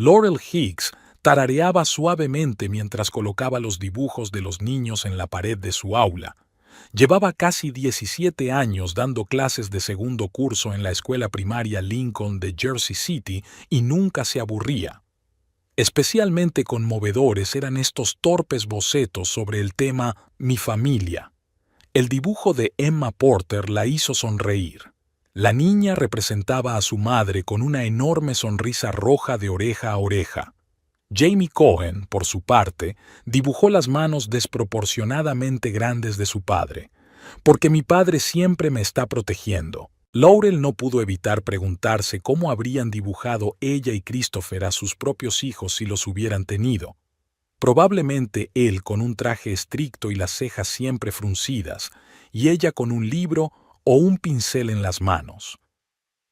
Laurel Hicks tarareaba suavemente mientras colocaba los dibujos de los niños en la pared de su aula. Llevaba casi 17 años dando clases de segundo curso en la escuela primaria Lincoln de Jersey City y nunca se aburría. Especialmente conmovedores eran estos torpes bocetos sobre el tema Mi familia. El dibujo de Emma Porter la hizo sonreír. La niña representaba a su madre con una enorme sonrisa roja de oreja a oreja. Jamie Cohen, por su parte, dibujó las manos desproporcionadamente grandes de su padre. Porque mi padre siempre me está protegiendo. Laurel no pudo evitar preguntarse cómo habrían dibujado ella y Christopher a sus propios hijos si los hubieran tenido. Probablemente él con un traje estricto y las cejas siempre fruncidas, y ella con un libro o un pincel en las manos.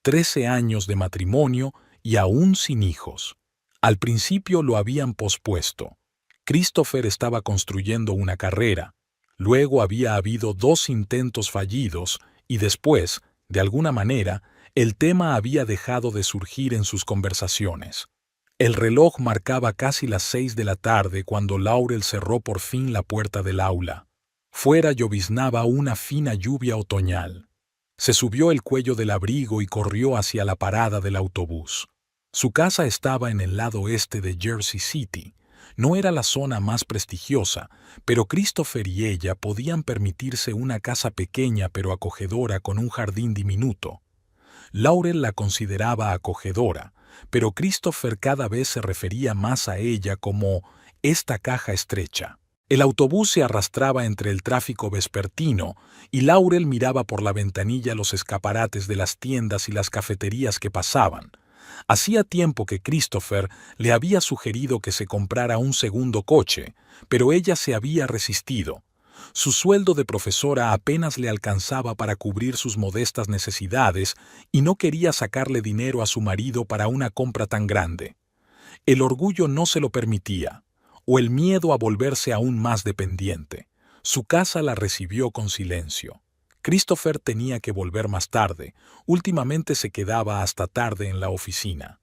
13 años de matrimonio y aún sin hijos. Al principio lo habían pospuesto. Christopher estaba construyendo una carrera. Luego había habido 2 intentos fallidos y después, de alguna manera, el tema había dejado de surgir en sus conversaciones. El reloj marcaba casi las 6 de la tarde cuando Laurel cerró por fin la puerta del aula. Fuera lloviznaba una fina lluvia otoñal. Se subió el cuello del abrigo y corrió hacia la parada del autobús. Su casa estaba en el lado este de Jersey City. No era la zona más prestigiosa, pero Christopher y ella podían permitirse una casa pequeña pero acogedora con un jardín diminuto. Laurel la consideraba acogedora, pero Christopher cada vez se refería más a ella como esta caja estrecha. El autobús se arrastraba entre el tráfico vespertino y Laurel miraba por la ventanilla los escaparates de las tiendas y las cafeterías que pasaban. Hacía tiempo que Christopher le había sugerido que se comprara un segundo coche, pero ella se había resistido. Su sueldo de profesora apenas le alcanzaba para cubrir sus modestas necesidades y no quería sacarle dinero a su marido para una compra tan grande. El orgullo no se lo permitía, o el miedo a volverse aún más dependiente. Su casa la recibió con silencio. Christopher tenía que volver más tarde. Últimamente se quedaba hasta tarde en la oficina.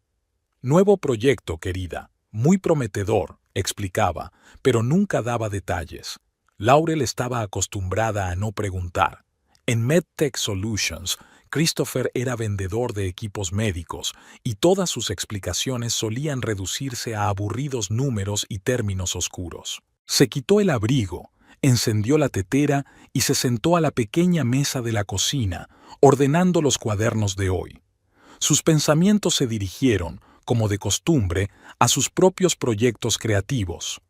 Nuevo proyecto, querida. Muy prometedor, explicaba, pero nunca daba detalles. Laurel estaba acostumbrada a no preguntar. En MedTech Solutions, Christopher era vendedor de equipos médicos y todas sus explicaciones solían reducirse a aburridos números y términos oscuros. Se quitó el abrigo, encendió la tetera y se sentó a la pequeña mesa de la cocina, ordenando los cuadernos de hoy. Sus pensamientos se dirigieron, como de costumbre, a sus propios proyectos creativos.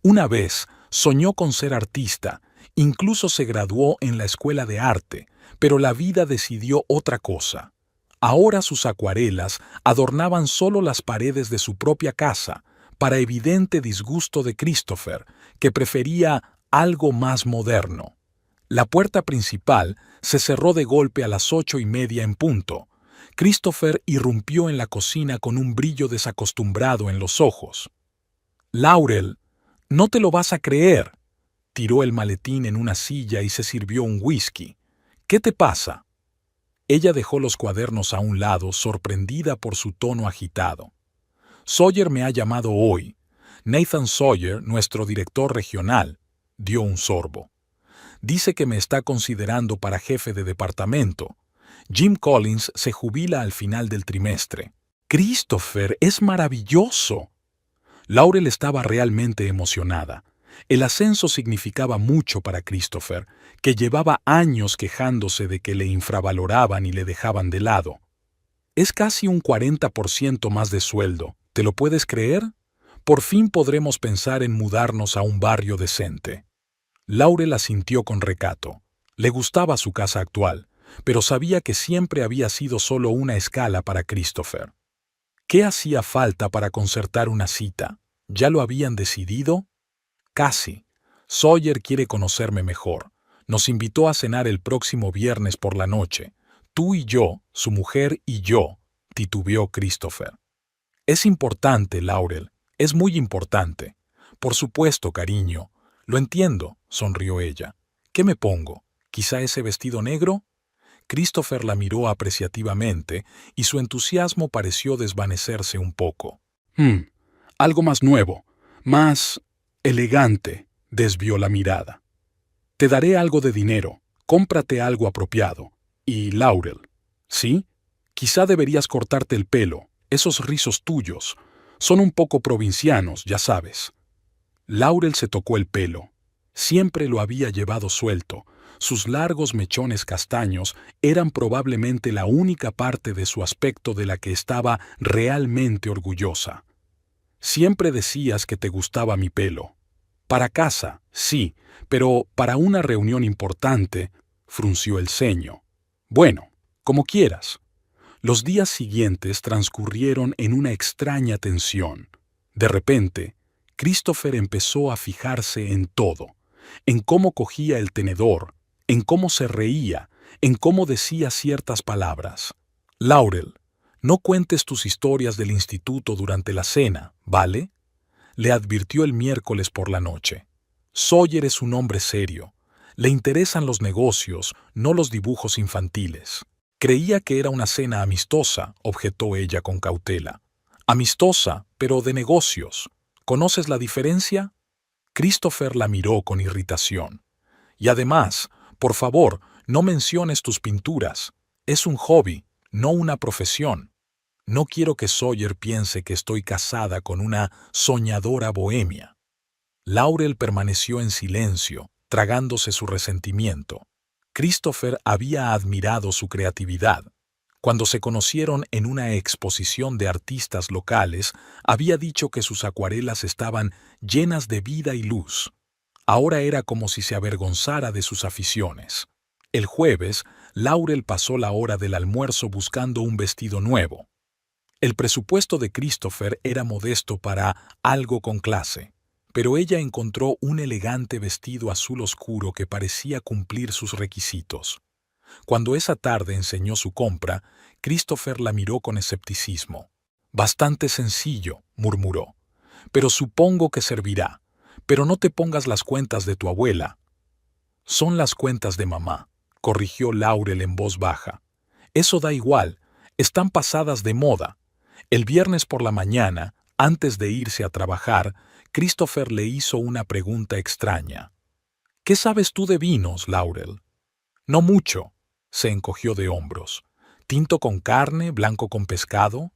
Una vez soñó con ser artista, incluso se graduó en la escuela de arte, pero la vida decidió otra cosa. Ahora sus acuarelas adornaban solo las paredes de su propia casa, para evidente disgusto de Christopher, que prefería algo más moderno. La puerta principal se cerró de golpe a las 8:30 en punto. Christopher irrumpió en la cocina con un brillo desacostumbrado en los ojos. «Laurel, no te lo vas a creer». Tiró el maletín en una silla y se sirvió un whisky. «¿Qué te pasa?» Ella dejó los cuadernos a un lado, sorprendida por su tono agitado. «Sawyer me ha llamado hoy. Nathan Sawyer, nuestro director regional», dio un sorbo. «Dice que me está considerando para jefe de departamento. Jim Collins se jubila al final del trimestre». «Christopher, es maravilloso». Laurel estaba realmente emocionada. El ascenso significaba mucho para Christopher, que llevaba años quejándose de que le infravaloraban y le dejaban de lado. «Es casi un 40% más de sueldo. ¿Te lo puedes creer? Por fin podremos pensar en mudarnos a un barrio decente». Laurel asintió con recato. Le gustaba su casa actual, pero sabía que siempre había sido solo una escala para Christopher. ¿Qué hacía falta para concertar una cita? ¿Ya lo habían decidido? Casi. Sawyer quiere conocerme mejor. Nos invitó a cenar el próximo viernes por la noche. Tú y yo, su mujer y yo, titubeó Christopher. Es importante, Laurel. Es muy importante. Por supuesto, cariño. Lo entiendo, sonrió ella. ¿Qué me pongo? ¿Quizá ese vestido negro? Christopher la miró apreciativamente y su entusiasmo pareció desvanecerse un poco. Hmm, algo más nuevo, más elegante, desvió la mirada. Te daré algo de dinero, cómprate algo apropiado. Y Laurel, ¿sí? Quizá deberías cortarte el pelo, esos rizos tuyos. Son un poco provincianos, ya sabes. Laurel se tocó el pelo. Siempre lo había llevado suelto. Sus largos mechones castaños eran probablemente la única parte de su aspecto de la que estaba realmente orgullosa. Siempre decías que te gustaba mi pelo. Para casa, sí, pero para una reunión importante, frunció el ceño. Bueno, como quieras. Los días siguientes transcurrieron en una extraña tensión. De repente, Christopher empezó a fijarse en todo, en cómo cogía el tenedor, en cómo se reía, en cómo decía ciertas palabras. Laurel, no cuentes tus historias del instituto durante la cena, ¿vale? Le advirtió el miércoles por la noche. Sawyer es un hombre serio. Le interesan los negocios, no los dibujos infantiles. Creía que era una cena amistosa, objetó ella con cautela. Amistosa, pero de negocios. ¿Conoces la diferencia? Christopher la miró con irritación. Y además, por favor, no menciones tus pinturas. Es un hobby, no una profesión. No quiero que Sawyer piense que estoy casada con una soñadora bohemia. Laurel permaneció en silencio, tragándose su resentimiento. Christopher había admirado su creatividad. Cuando se conocieron en una exposición de artistas locales, había dicho que sus acuarelas estaban llenas de vida y luz. Ahora era como si se avergonzara de sus aficiones. El jueves, Laurel pasó la hora del almuerzo buscando un vestido nuevo. El presupuesto de Christopher era modesto para algo con clase, pero ella encontró un elegante vestido azul oscuro que parecía cumplir sus requisitos. Cuando esa tarde enseñó su compra, Christopher la miró con escepticismo. Bastante sencillo, murmuró. Pero supongo que servirá. Pero no te pongas las cuentas de tu abuela. Son las cuentas de mamá, corrigió Laurel en voz baja. Eso da igual, están pasadas de moda. El viernes por la mañana, antes de irse a trabajar, Christopher le hizo una pregunta extraña. ¿Qué sabes tú de vinos, Laurel? No mucho, se encogió de hombros. ¿Tinto con carne, blanco con pescado?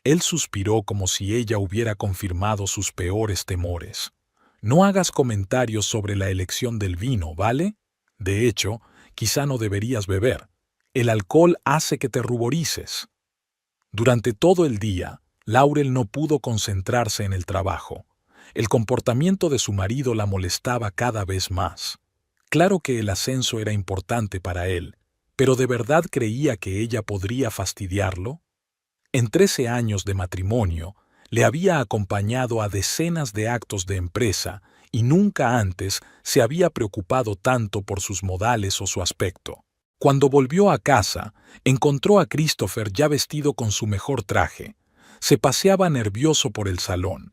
Él suspiró como si ella hubiera confirmado sus peores temores. No hagas comentarios sobre la elección del vino, ¿vale? De hecho, quizá no deberías beber. El alcohol hace que te ruborices. Durante todo el día, Laurel no pudo concentrarse en el trabajo. El comportamiento de su marido la molestaba cada vez más. Claro que el ascenso era importante para él, pero ¿de verdad creía que ella podría fastidiarlo? En 13 años de matrimonio, le había acompañado a decenas de actos de empresa y nunca antes se había preocupado tanto por sus modales o su aspecto. Cuando volvió a casa, encontró a Christopher ya vestido con su mejor traje. Se paseaba nervioso por el salón.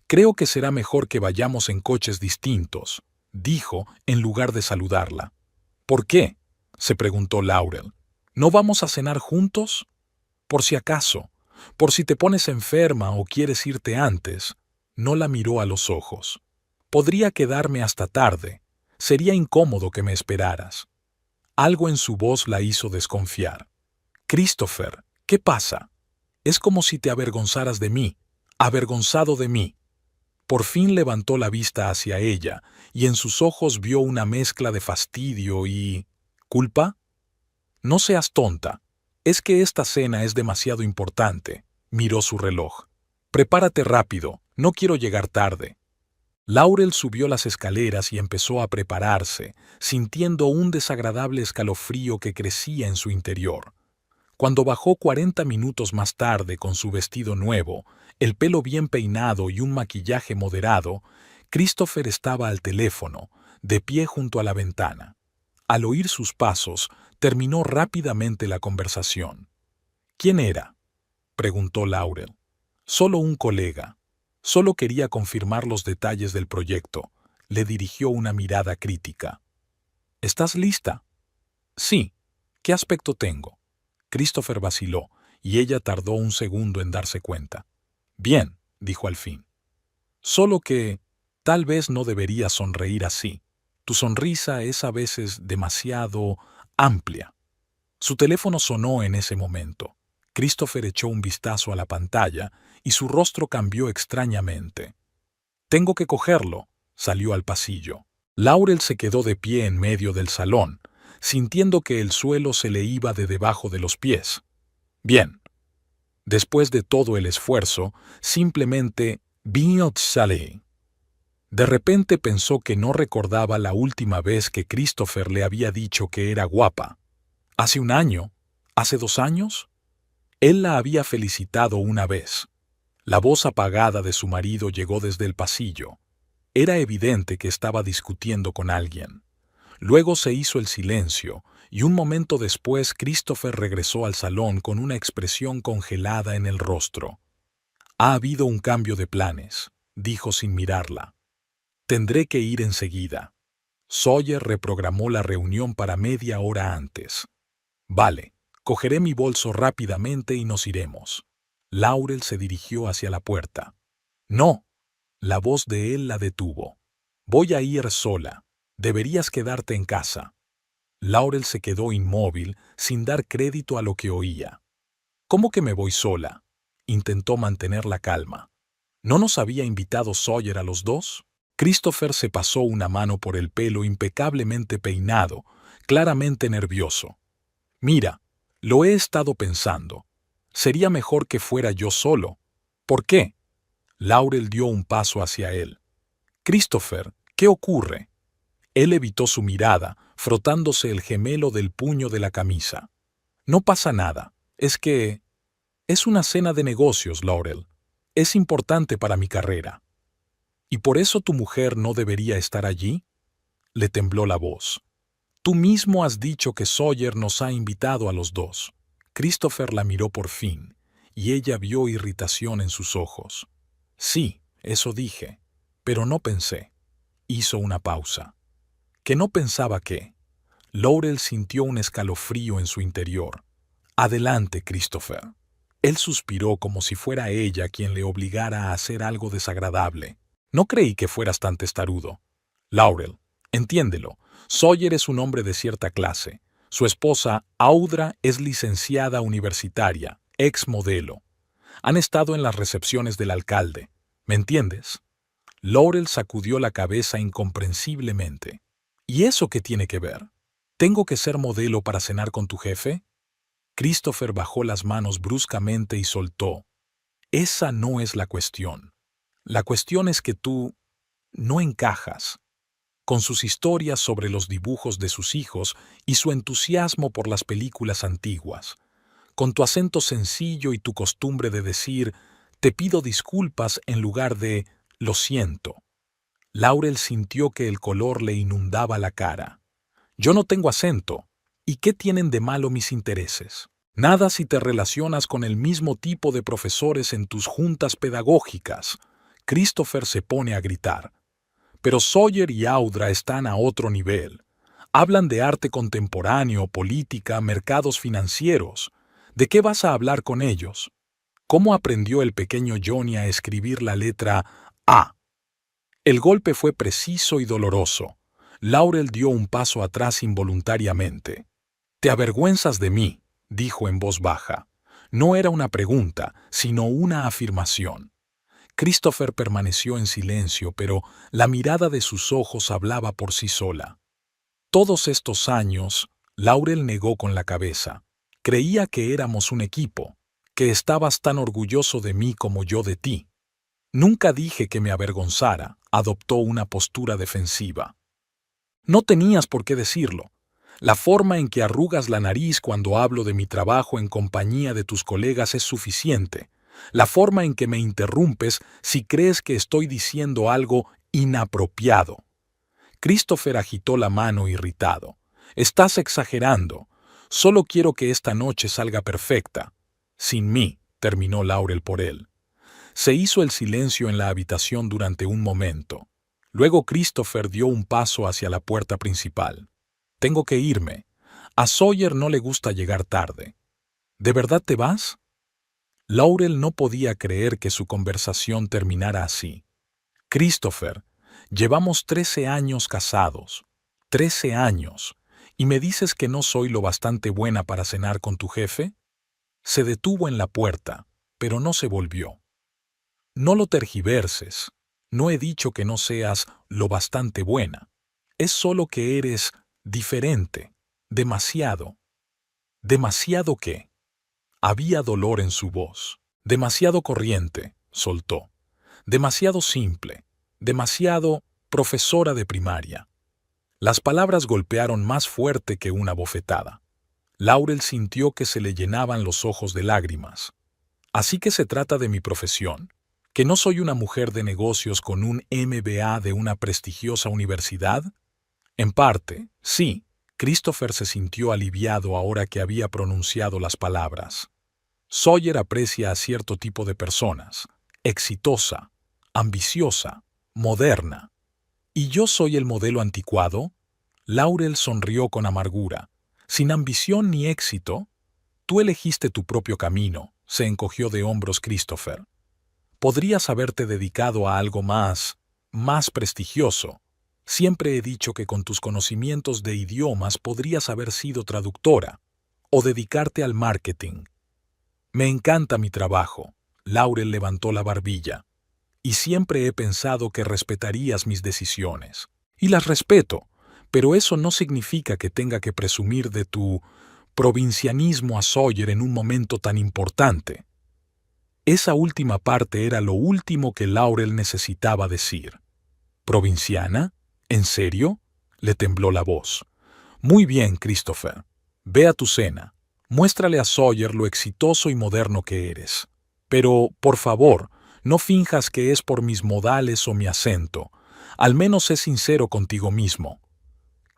Creo que será mejor que vayamos en coches distintos, dijo en lugar de saludarla. ¿Por qué? Se preguntó Laurel. ¿No vamos a cenar juntos? Por si acaso, por si te pones enferma o quieres irte antes. No la miró a los ojos. Podría quedarme hasta tarde. Sería incómodo que me esperaras. Algo en su voz la hizo desconfiar. Christopher, ¿qué pasa? Es como si te avergonzaras de mí, avergonzado de mí. Por fin levantó la vista hacia ella, y en sus ojos vio una mezcla de fastidio y... ¿culpa? No seas tonta. Es que esta cena es demasiado importante. Miró su reloj. Prepárate rápido, no quiero llegar tarde. Laurel subió las escaleras y empezó a prepararse, sintiendo un desagradable escalofrío que crecía en su interior. Cuando bajó 40 minutos más tarde con su vestido nuevo, el pelo bien peinado y un maquillaje moderado, Christopher estaba al teléfono, de pie junto a la ventana. Al oír sus pasos, terminó rápidamente la conversación. ¿Quién era?, preguntó Laurel. Solo un colega. Solo quería confirmar los detalles del proyecto. Le dirigió una mirada crítica. ¿Estás lista? Sí. ¿Qué aspecto tengo? Christopher vaciló, y ella tardó un segundo en darse cuenta. Bien, dijo al fin. Solo que tal vez no deberías sonreír así. Tu sonrisa es a veces demasiado amplia. Su teléfono sonó en ese momento. Christopher echó un vistazo a la pantalla y su rostro cambió extrañamente. Tengo que cogerlo, salió al pasillo. Laurel se quedó de pie en medio del salón, sintiendo que el suelo se le iba de debajo de los pies. Bien. Después de todo el esfuerzo, simplemente vino Sally. De repente pensó que no recordaba la última vez que Christopher le había dicho que era guapa. ¿Hace un año? ¿Hace 2 años? Él la había felicitado una vez. La voz apagada de su marido llegó desde el pasillo. Era evidente que estaba discutiendo con alguien. Luego se hizo el silencio, y un momento después Christopher regresó al salón con una expresión congelada en el rostro. Ha habido un cambio de planes, dijo sin mirarla. Tendré que ir enseguida. Sawyer reprogramó la reunión para media hora antes. Vale, cogeré mi bolso rápidamente y nos iremos. Laurel se dirigió hacia la puerta. No. La voz de él la detuvo. Voy a ir sola. Deberías quedarte en casa. Laurel se quedó inmóvil, sin dar crédito a lo que oía. ¿Cómo que me voy sola? Intentó mantener la calma. ¿No nos había invitado Sawyer a los dos? Christopher se pasó una mano por el pelo impecablemente peinado, claramente nervioso. Mira, lo he estado pensando. Sería mejor que fuera yo solo. ¿Por qué? Laurel dio un paso hacia él. Christopher, ¿qué ocurre? Él evitó su mirada, frotándose el gemelo del puño de la camisa. No pasa nada. Es que... Es una cena de negocios, Laurel. Es importante para mi carrera. ¿Y por eso tu mujer no debería estar allí? Le tembló la voz. Tú mismo has dicho que Sawyer nos ha invitado a los dos. Christopher la miró por fin, y ella vio irritación en sus ojos. Sí, eso dije, pero no pensé. Hizo una pausa. ¿Que no pensaba qué? Laurel sintió un escalofrío en su interior. Adelante, Christopher. Él suspiró como si fuera ella quien le obligara a hacer algo desagradable. No creí que fueras tan testarudo. Laurel, entiéndelo. Sawyer es un hombre de cierta clase. Su esposa, Audra, es licenciada universitaria, ex modelo. Han estado en las recepciones del alcalde. ¿Me entiendes? Laurel sacudió la cabeza incomprensiblemente. ¿Y eso qué tiene que ver? ¿Tengo que ser modelo para cenar con tu jefe? Christopher bajó las manos bruscamente y soltó. Esa no es la cuestión. La cuestión es que tú no encajas. Con sus historias sobre los dibujos de sus hijos y su entusiasmo por las películas antiguas. Con tu acento sencillo y tu costumbre de decir, te pido disculpas en lugar de, lo siento. Laurel sintió que el color le inundaba la cara. Yo no tengo acento. ¿Y qué tienen de malo mis intereses? Nada si te relacionas con el mismo tipo de profesores en tus juntas pedagógicas. Christopher se pone a gritar. Pero Sawyer y Audra están a otro nivel. Hablan de arte contemporáneo, política, mercados financieros. ¿De qué vas a hablar con ellos? ¿Cómo aprendió el pequeño Johnny a escribir la letra A? El golpe fue preciso y doloroso. Laurel dio un paso atrás involuntariamente. «Te avergüenzas de mí», dijo en voz baja. No era una pregunta, sino una afirmación. Christopher permaneció en silencio, pero la mirada de sus ojos hablaba por sí sola. Todos estos años, Laurel negó con la cabeza. Creía que éramos un equipo, que estabas tan orgulloso de mí como yo de ti. Nunca dije que me avergonzara, adoptó una postura defensiva. No tenías por qué decirlo. La forma en que arrugas la nariz cuando hablo de mi trabajo en compañía de tus colegas es suficiente. La forma en que me interrumpes si crees que estoy diciendo algo inapropiado. Christopher agitó la mano irritado. Estás exagerando. Solo quiero que esta noche salga perfecta. Sin mí, terminó Laurel por él. Se hizo el silencio en la habitación durante un momento. Luego Christopher dio un paso hacia la puerta principal. Tengo que irme. A Sawyer no le gusta llegar tarde. ¿De verdad te vas? Laurel no podía creer que su conversación terminara así. Christopher, llevamos 13 años casados. 13 años. ¿Y me dices que no soy lo bastante buena para cenar con tu jefe? Se detuvo en la puerta, pero no se volvió. No lo tergiverses. No he dicho que no seas lo bastante buena. Es solo que eres diferente. Demasiado. ¿Demasiado qué? Había dolor en su voz. Demasiado corriente, soltó. Demasiado simple. Demasiado profesora de primaria. Las palabras golpearon más fuerte que una bofetada. Laurel sintió que se le llenaban los ojos de lágrimas. Así que se trata de mi profesión, que no soy una mujer de negocios con un MBA de una prestigiosa universidad. En parte, sí. Christopher se sintió aliviado ahora que había pronunciado las palabras. Sawyer aprecia a cierto tipo de personas, exitosa, ambiciosa, moderna. ¿Y yo soy el modelo anticuado? Laurel sonrió con amargura. Sin ambición ni éxito, tú elegiste tu propio camino, se encogió de hombros Christopher. Podrías haberte dedicado a algo más prestigioso. Siempre he dicho que con tus conocimientos de idiomas podrías haber sido traductora o dedicarte al marketing. Me encanta mi trabajo. Laurel levantó la barbilla. Y siempre he pensado que respetarías mis decisiones. Y las respeto, pero eso no significa que tenga que presumir de tu provincianismo a Sawyer en un momento tan importante. Esa última parte era lo último que Laurel necesitaba decir. ¿Provinciana? ¿En serio? Le tembló la voz. Muy bien, Christopher. Ve a tu cena. Muéstrale a Sawyer lo exitoso y moderno que eres. Pero, por favor, no finjas que es por mis modales o mi acento. Al menos sé sincero contigo mismo.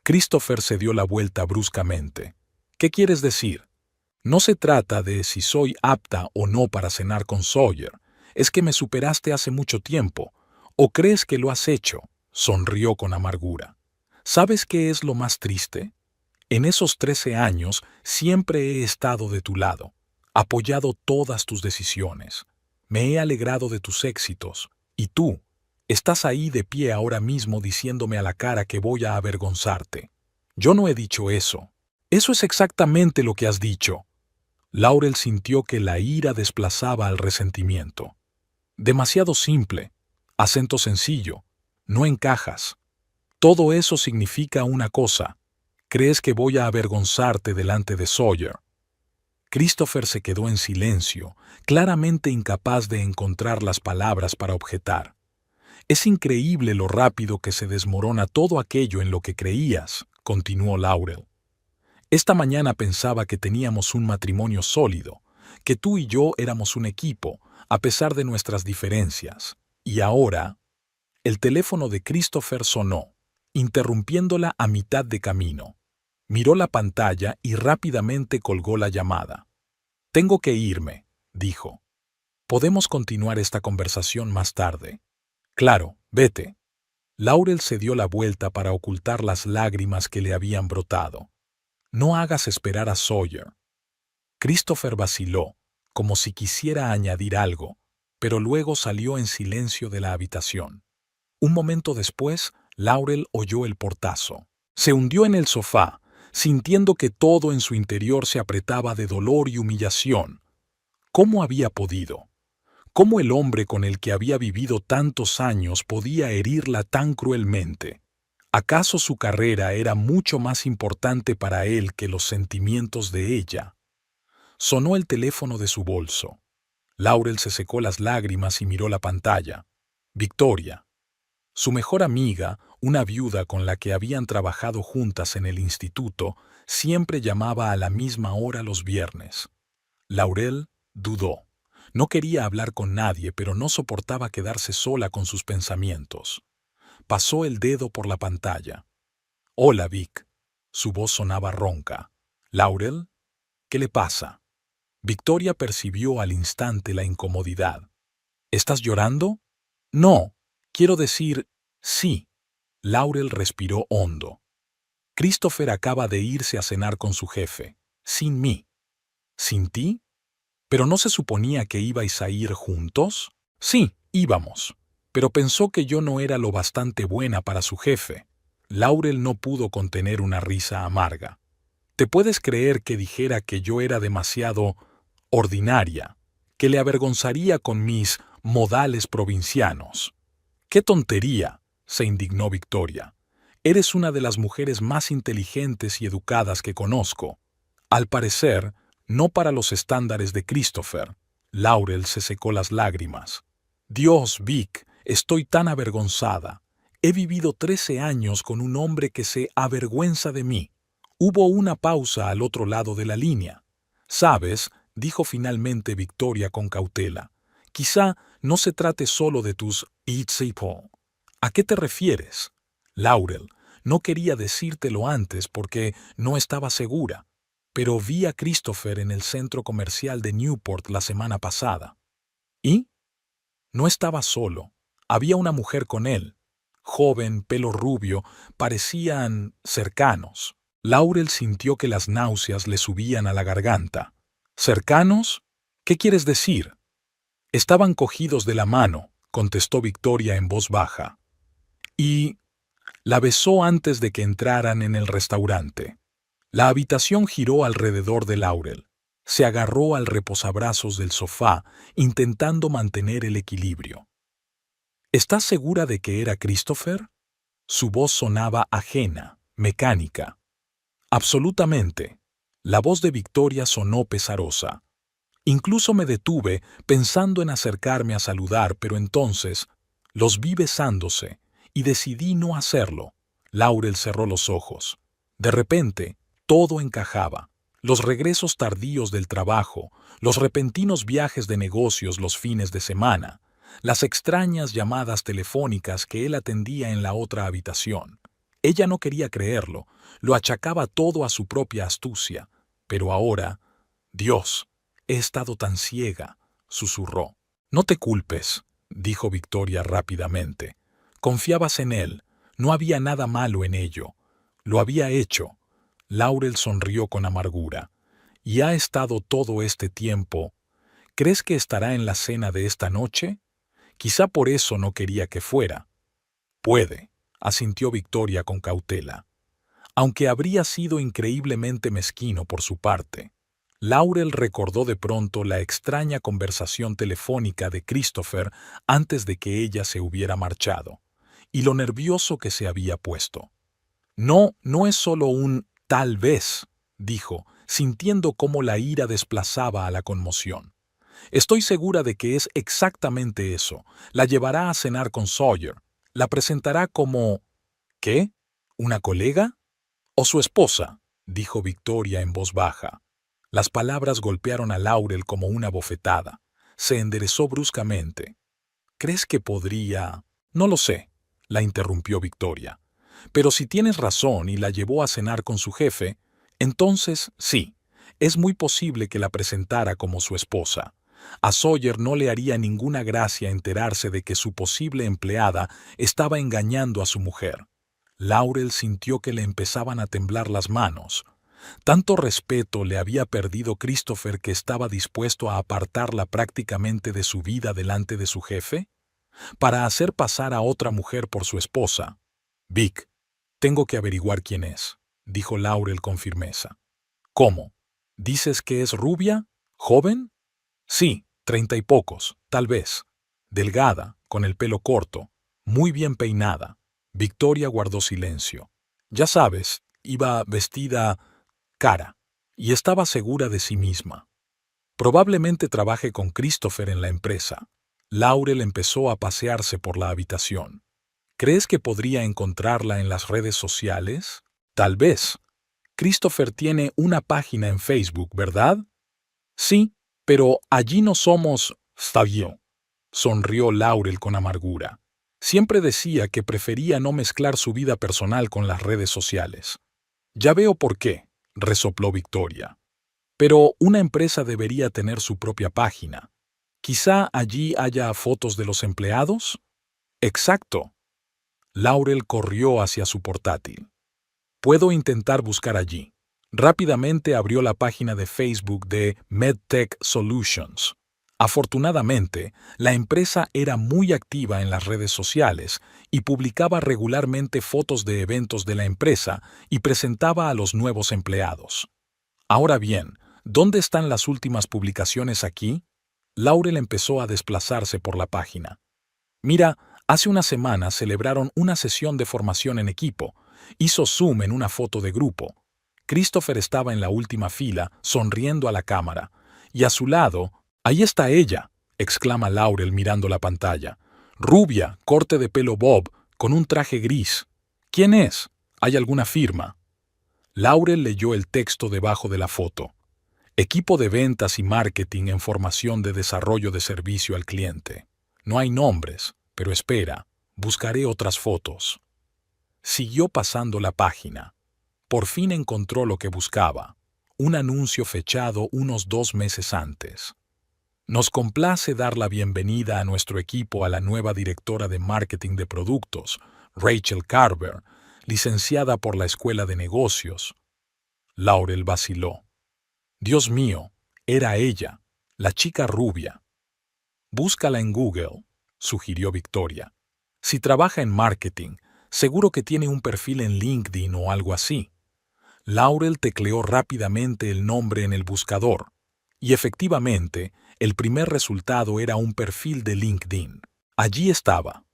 Christopher se dio la vuelta bruscamente. ¿Qué quieres decir? No se trata de si soy apta o no para cenar con Sawyer. Es que me superaste hace mucho tiempo. ¿O crees que lo has hecho? Sonrió con amargura. ¿Sabes qué es lo más triste? En esos 13 años siempre he estado de tu lado, apoyado todas tus decisiones. Me he alegrado de tus éxitos. Y tú, estás ahí de pie ahora mismo diciéndome a la cara que voy a avergonzarte. Yo no he dicho eso. Eso es exactamente lo que has dicho. Laurel sintió que la ira desplazaba al resentimiento. Demasiado simple. Acento sencillo. No encajas. Todo eso significa una cosa. ¿Crees que voy a avergonzarte delante de Sawyer? Christopher se quedó en silencio, claramente incapaz de encontrar las palabras para objetar. Es increíble lo rápido que se desmorona todo aquello en lo que creías, continuó Laurel. Esta mañana pensaba que teníamos un matrimonio sólido, que tú y yo éramos un equipo, a pesar de nuestras diferencias. Y ahora, el teléfono de Christopher sonó, interrumpiéndola a mitad de camino. Miró la pantalla y rápidamente colgó la llamada. Tengo que irme, dijo. Podemos continuar esta conversación más tarde. Claro, vete. Laurel se dio la vuelta para ocultar las lágrimas que le habían brotado. No hagas esperar a Sawyer. Christopher vaciló, como si quisiera añadir algo, pero luego salió en silencio de la habitación. Un momento después, Laurel oyó el portazo. Se hundió en el sofá, sintiendo que todo en su interior se apretaba de dolor y humillación. ¿Cómo había podido? ¿Cómo el hombre con el que había vivido tantos años podía herirla tan cruelmente? ¿Acaso su carrera era mucho más importante para él que los sentimientos de ella? Sonó el teléfono de su bolso. Laurel se secó las lágrimas y miró la pantalla. Victoria. Su mejor amiga, una viuda con la que habían trabajado juntas en el instituto, siempre llamaba a la misma hora los viernes. Laurel dudó. No quería hablar con nadie, pero no soportaba quedarse sola con sus pensamientos. Pasó el dedo por la pantalla. «Hola, Vic». Su voz sonaba ronca. «¿Laurel? ¿Qué le pasa?» Victoria percibió al instante la incomodidad. «¿Estás llorando?» «No. Quiero decir, sí». Laurel respiró hondo. «Christopher acaba de irse a cenar con su jefe. Sin mí». «¿Sin ti?» ¿Pero no se suponía que ibais a ir juntos? Sí, íbamos. Pero pensó que yo no era lo bastante buena para su jefe. Laurel no pudo contener una risa amarga. ¿Te puedes creer que dijera que yo era demasiado ordinaria, que le avergonzaría con mis modales provincianos? ¡Qué tontería!, se indignó Victoria. Eres una de las mujeres más inteligentes y educadas que conozco. Al parecer, no para los estándares de Christopher. Laurel se secó las lágrimas. Dios, Vic, estoy tan avergonzada. He vivido 13 años con un hombre que se avergüenza de mí. Hubo una pausa al otro lado de la línea. ¿Sabes?, dijo finalmente Victoria con cautela. Quizá no se trate solo de tus people. ¿A qué te refieres? Laurel, no quería decírtelo antes porque no estaba segura, pero vi a Christopher en el centro comercial de Newport la semana pasada. ¿Y? No estaba solo. Había una mujer con él. Joven, pelo rubio, parecían cercanos. Laurel sintió que las náuseas le subían a la garganta. ¿Cercanos? ¿Qué quieres decir? Estaban cogidos de la mano, contestó Victoria en voz baja. Y la besó antes de que entraran en el restaurante. La habitación giró alrededor de Laurel. Se agarró al reposabrazos del sofá, intentando mantener el equilibrio. ¿Estás segura de que era Christopher? Su voz sonaba ajena, mecánica. Absolutamente. La voz de Victoria sonó pesarosa. Incluso me detuve pensando en acercarme a saludar, pero entonces los vi besándose y decidí no hacerlo. Laurel cerró los ojos. De repente, todo encajaba. Los regresos tardíos del trabajo, los repentinos viajes de negocios los fines de semana, las extrañas llamadas telefónicas que él atendía en la otra habitación. Ella no quería creerlo, lo achacaba todo a su propia astucia. Pero ahora, Dios, he estado tan ciega, susurró. No te culpes, dijo Victoria rápidamente. Confiabas en él, no había nada malo en ello. Lo había hecho. Laurel sonrió con amargura. ¿Y ha estado todo este tiempo? ¿Crees que estará en la cena de esta noche? Quizá por eso no quería que fuera. Puede, asintió Victoria con cautela. Aunque habría sido increíblemente mezquino por su parte. Laurel recordó de pronto la extraña conversación telefónica de Christopher antes de que ella se hubiera marchado, y lo nervioso que se había puesto. No, no es solo un tal vez, dijo, sintiendo cómo la ira desplazaba a la conmoción. Estoy segura de que es exactamente eso. La llevará a cenar con Sawyer. La presentará como... ¿Qué? ¿Una colega? ¿O su esposa?, dijo Victoria en voz baja. Las palabras golpearon a Laurel como una bofetada. Se enderezó bruscamente. ¿Crees que podría...? No lo sé, la interrumpió Victoria. Pero si tienes razón y la llevó a cenar con su jefe, entonces sí, es muy posible que la presentara como su esposa. A Sawyer no le haría ninguna gracia enterarse de que su posible empleada estaba engañando a su mujer. Laurel sintió que le empezaban a temblar las manos. Tanto respeto le había perdido Christopher que estaba dispuesto a apartarla prácticamente de su vida delante de su jefe, para hacer pasar a otra mujer por su esposa. Vic, tengo que averiguar quién es, dijo Laurel con firmeza. ¿Cómo? ¿Dices que es rubia? ¿Joven? Sí, 30 y pocos, tal vez. Delgada, con el pelo corto, muy bien peinada. Victoria guardó silencio. Ya sabes, iba vestida cara, y estaba segura de sí misma. Probablemente trabaje con Christopher en la empresa. Laurel empezó a pasearse por la habitación. ¿Crees que podría encontrarla en las redes sociales? Tal vez. Christopher tiene una página en Facebook, ¿verdad? Sí, pero allí no somos Stavio. Sonrió Laurel con amargura. Siempre decía que prefería no mezclar su vida personal con las redes sociales. Ya veo por qué, resopló Victoria. Pero una empresa debería tener su propia página. Quizá allí haya fotos de los empleados. Exacto. Laurel corrió hacia su portátil. Puedo intentar buscar allí. Rápidamente abrió la página de Facebook de MedTech Solutions. Afortunadamente, la empresa era muy activa en las redes sociales y publicaba regularmente fotos de eventos de la empresa y presentaba a los nuevos empleados. Ahora bien, ¿dónde están las últimas publicaciones aquí? Laurel empezó a desplazarse por la página. Mira, hace una semana celebraron una sesión de formación en equipo. Hizo zoom en una foto de grupo. Christopher estaba en la última fila, sonriendo a la cámara. Y a su lado, ¡ahí está ella!, exclama Laurel mirando la pantalla. Rubia, corte de pelo bob, con un traje gris. ¿Quién es? ¿Hay alguna firma? Laurel leyó el texto debajo de la foto. Equipo de ventas y marketing en formación de desarrollo de servicio al cliente. No hay nombres, pero espera, buscaré otras fotos. Siguió pasando la página. Por fin encontró lo que buscaba. Un anuncio fechado unos 2 meses antes. Nos complace dar la bienvenida a nuestro equipo a la nueva directora de marketing de productos, Rachel Carver, licenciada por la Escuela de Negocios. Laurel vaciló. Dios mío, era ella, la chica rubia. Búscala en Google, sugirió Victoria. Si trabaja en marketing, seguro que tiene un perfil en LinkedIn o algo así. Laurel tecleó rápidamente el nombre en el buscador, y efectivamente, el primer resultado era un perfil de LinkedIn. Allí estaba.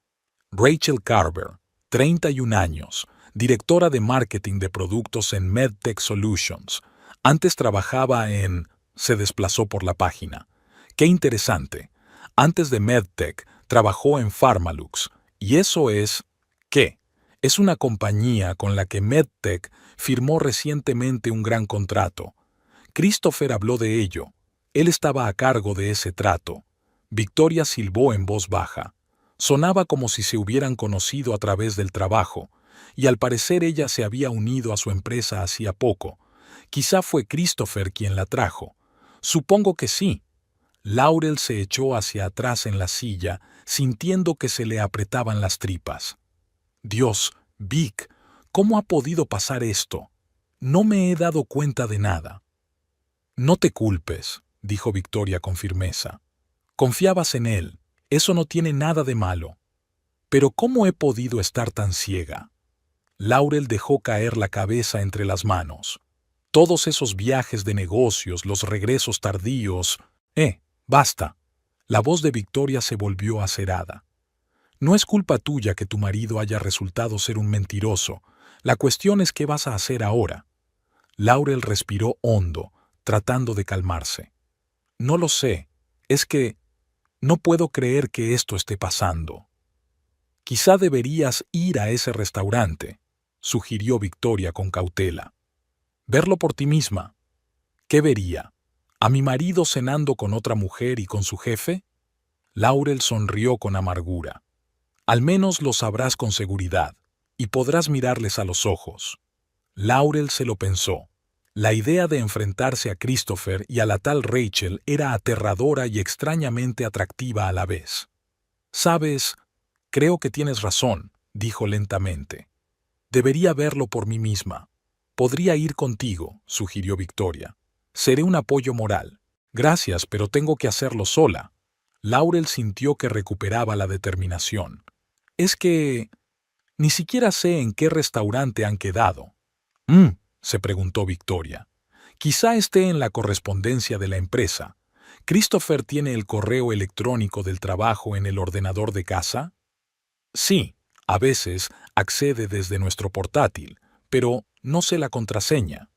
Rachel Carver, 31 años, directora de marketing de productos en MedTech Solutions. Antes trabajaba en... Se desplazó por la página. ¡Qué interesante! Antes de MedTech, trabajó en Pharmalux. ¿Y eso es qué? Es una compañía con la que MedTech firmó recientemente un gran contrato. Christopher habló de ello. Él estaba a cargo de ese trato. Victoria silbó en voz baja. Sonaba como si se hubieran conocido a través del trabajo, y al parecer ella se había unido a su empresa hacía poco. Quizá fue Christopher quien la trajo. Supongo que sí. Laurel se echó hacia atrás en la silla, sintiendo que se le apretaban las tripas. Dios, Vic, ¿cómo ha podido pasar esto? No me he dado cuenta de nada. No te culpes, dijo Victoria con firmeza. Confiabas en él, eso no tiene nada de malo. Pero ¿cómo he podido estar tan ciega? Laurel dejó caer la cabeza entre las manos. Todos esos viajes de negocios, los regresos tardíos... Basta. La voz de Victoria se volvió acerada. No es culpa tuya que tu marido haya resultado ser un mentiroso. La cuestión es qué vas a hacer ahora. Laurel respiró hondo, tratando de calmarse. No lo sé. Es que no puedo creer que esto esté pasando. Quizá deberías ir a ese restaurante, sugirió Victoria con cautela. Verlo por ti misma. ¿Qué vería? ¿A mi marido cenando con otra mujer y con su jefe? Laurel sonrió con amargura. Al menos lo sabrás con seguridad, y podrás mirarles a los ojos. Laurel se lo pensó. La idea de enfrentarse a Christopher y a la tal Rachel era aterradora y extrañamente atractiva a la vez. «Sabes, creo que tienes razón», dijo lentamente. «Debería verlo por mí misma. Podría ir contigo», sugirió Victoria. «Seré un apoyo moral». «Gracias, pero tengo que hacerlo sola». Laurel sintió que recuperaba la determinación. «Es que... ni siquiera sé en qué restaurante han quedado». Se preguntó Victoria. «Quizá esté en la correspondencia de la empresa. ¿Christopher tiene el correo electrónico del trabajo en el ordenador de casa?» «Sí, a veces accede desde nuestro portátil, pero no sé la contraseña».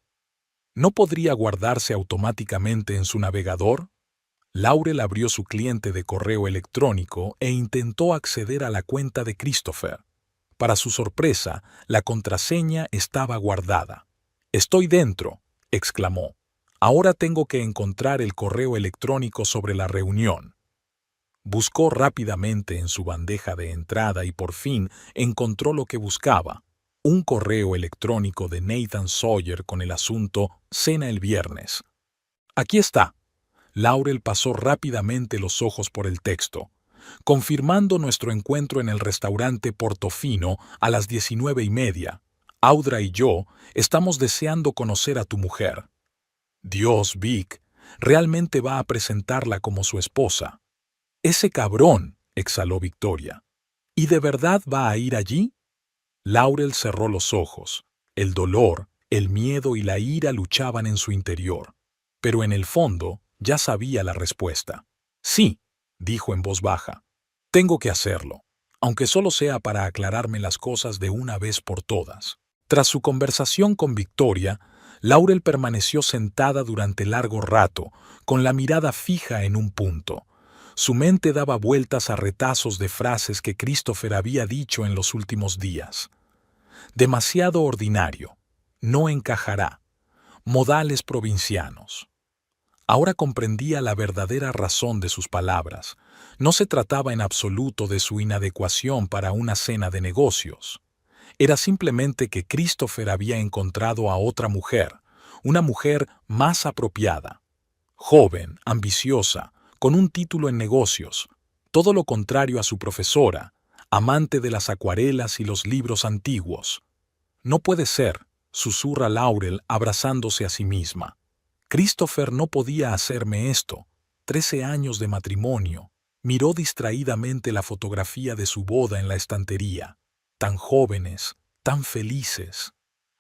¿No podría guardarse automáticamente en su navegador? Laurel abrió su cliente de correo electrónico e intentó acceder a la cuenta de Christopher. Para su sorpresa, la contraseña estaba guardada. «Estoy dentro», exclamó. «Ahora tengo que encontrar el correo electrónico sobre la reunión». Buscó rápidamente en su bandeja de entrada y por fin encontró lo que buscaba. Un correo electrónico de Nathan Sawyer con el asunto «Cena el viernes». «Aquí está». Laurel pasó rápidamente los ojos por el texto. «Confirmando nuestro encuentro en el restaurante Portofino a las 19:30. Audra y yo estamos deseando conocer a tu mujer. Dios, Vic, realmente va a presentarla como su esposa. Ese cabrón, exhaló Victoria. ¿Y de verdad va a ir allí? Laurel cerró los ojos. El dolor, el miedo y la ira luchaban en su interior. Pero en el fondo ya sabía la respuesta. Sí, dijo en voz baja. Tengo que hacerlo, aunque solo sea para aclararme las cosas de una vez por todas. Tras su conversación con Victoria, Laurel permaneció sentada durante largo rato, con la mirada fija en un punto. Su mente daba vueltas a retazos de frases que Christopher había dicho en los últimos días. Demasiado ordinario. No encajará. Modales provincianos. Ahora comprendía la verdadera razón de sus palabras. No se trataba en absoluto de su inadecuación para una cena de negocios. Era simplemente que Christopher había encontrado a otra mujer, una mujer más apropiada. Joven, ambiciosa, con un título en negocios, todo lo contrario a su profesora, amante de las acuarelas y los libros antiguos. No puede ser, susurra Laurel abrazándose a sí misma. Christopher no podía hacerme esto. 13 años de matrimonio. Miró distraídamente la fotografía de su boda en la estantería. Tan jóvenes, tan felices.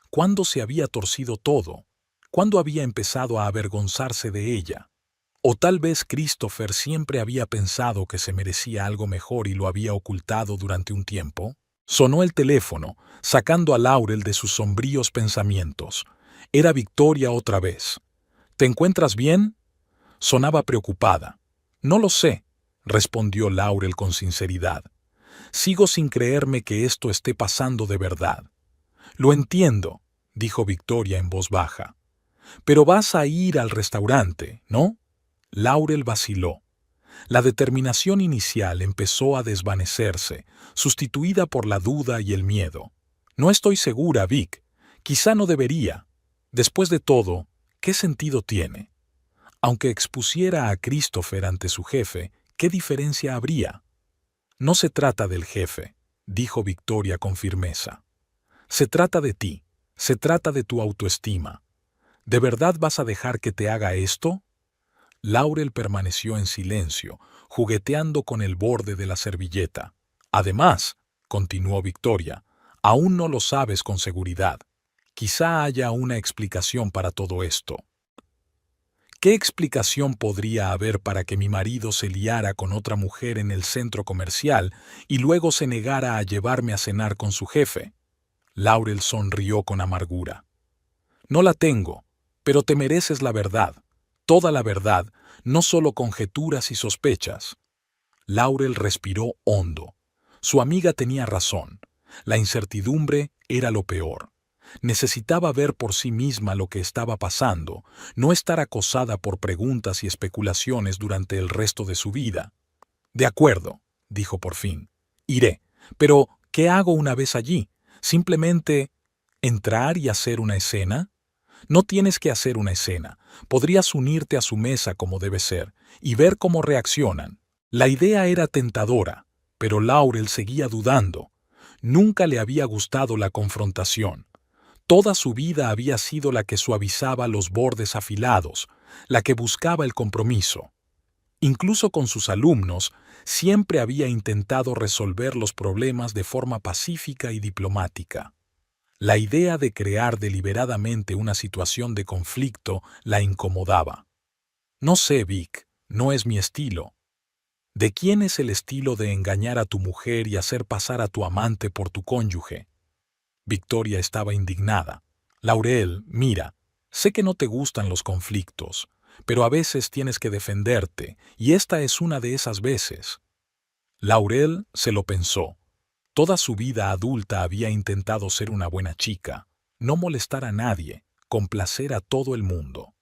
¿Cuándo se había torcido todo? ¿Cuándo había empezado a avergonzarse de ella? O tal vez Christopher siempre había pensado que se merecía algo mejor y lo había ocultado durante un tiempo. Sonó el teléfono, sacando a Laurel de sus sombríos pensamientos. Era Victoria otra vez. ¿Te encuentras bien? Sonaba preocupada. No lo sé, respondió Laurel con sinceridad. Sigo sin creerme que esto esté pasando de verdad. Lo entiendo, dijo Victoria en voz baja. Pero vas a ir al restaurante, ¿no? Laurel vaciló. La determinación inicial empezó a desvanecerse, sustituida por la duda y el miedo. No estoy segura, Vic. Quizá no debería. Después de todo, ¿qué sentido tiene? Aunque expusiera a Christopher ante su jefe, ¿qué diferencia habría? No se trata del jefe, dijo Victoria con firmeza. Se trata de ti, se trata de tu autoestima. ¿De verdad vas a dejar que te haga esto? Laurel permaneció en silencio, jugueteando con el borde de la servilleta. Además, continuó Victoria, aún no lo sabes con seguridad. Quizá haya una explicación para todo esto. ¿Qué explicación podría haber para que mi marido se liara con otra mujer en el centro comercial y luego se negara a llevarme a cenar con su jefe? Laurel sonrió con amargura. No la tengo, pero te mereces la verdad, toda la verdad, no solo conjeturas y sospechas. Laurel respiró hondo. Su amiga tenía razón. La incertidumbre era lo peor. Necesitaba ver por sí misma lo que estaba pasando, no estar acosada por preguntas y especulaciones durante el resto de su vida. De acuerdo, dijo por fin. Iré. Pero, ¿qué hago una vez allí? ¿Simplemente entrar y hacer una escena? No tienes que hacer una escena. Podrías unirte a su mesa como debe ser y ver cómo reaccionan. La idea era tentadora, pero Laurel seguía dudando. Nunca le había gustado la confrontación. Toda su vida había sido la que suavizaba los bordes afilados, la que buscaba el compromiso. Incluso con sus alumnos, siempre había intentado resolver los problemas de forma pacífica y diplomática. La idea de crear deliberadamente una situación de conflicto la incomodaba. No sé, Vic, no es mi estilo. ¿De quién es el estilo de engañar a tu mujer y hacer pasar a tu amante por tu cónyuge? Victoria estaba indignada. Laurel, mira, sé que no te gustan los conflictos, pero a veces tienes que defenderte, y esta es una de esas veces. Laurel se lo pensó. Toda su vida adulta había intentado ser una buena chica, no molestar a nadie, complacer a todo el mundo.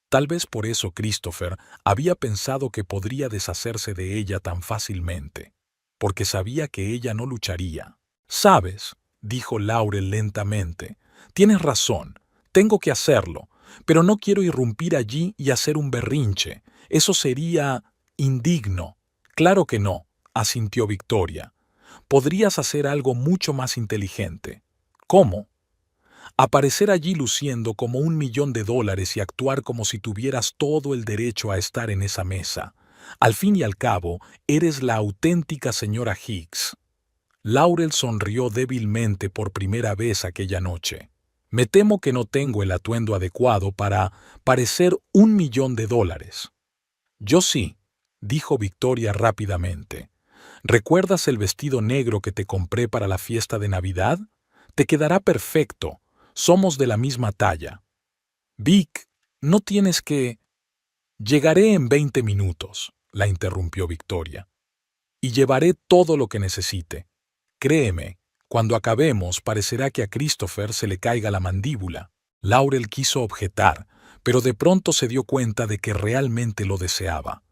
Tal vez por eso Christopher había pensado que podría deshacerse de ella tan fácilmente, porque sabía que ella no lucharía. ¿Sabes?, dijo Laurel lentamente, tienes razón, tengo que hacerlo, pero no quiero irrumpir allí y hacer un berrinche. Eso sería indigno. Claro que no, asintió Victoria. Podrías hacer algo mucho más inteligente. ¿Cómo? Aparecer allí luciendo como $1.000.000 y actuar como si tuvieras todo el derecho a estar en esa mesa. Al fin y al cabo, eres la auténtica señora Hicks. Laurel sonrió débilmente por primera vez aquella noche. Me temo que no tengo el atuendo adecuado para parecer $1.000.000. Yo sí, dijo Victoria rápidamente. ¿Recuerdas el vestido negro que te compré para la fiesta de Navidad? Te quedará perfecto. Somos de la misma talla. Vic, no tienes que... Llegaré en 20 minutos, la interrumpió Victoria. Y llevaré todo lo que necesite. Créeme, cuando acabemos parecerá que a Christopher se le caiga la mandíbula. Laurel quiso objetar, pero de pronto se dio cuenta de que realmente lo deseaba.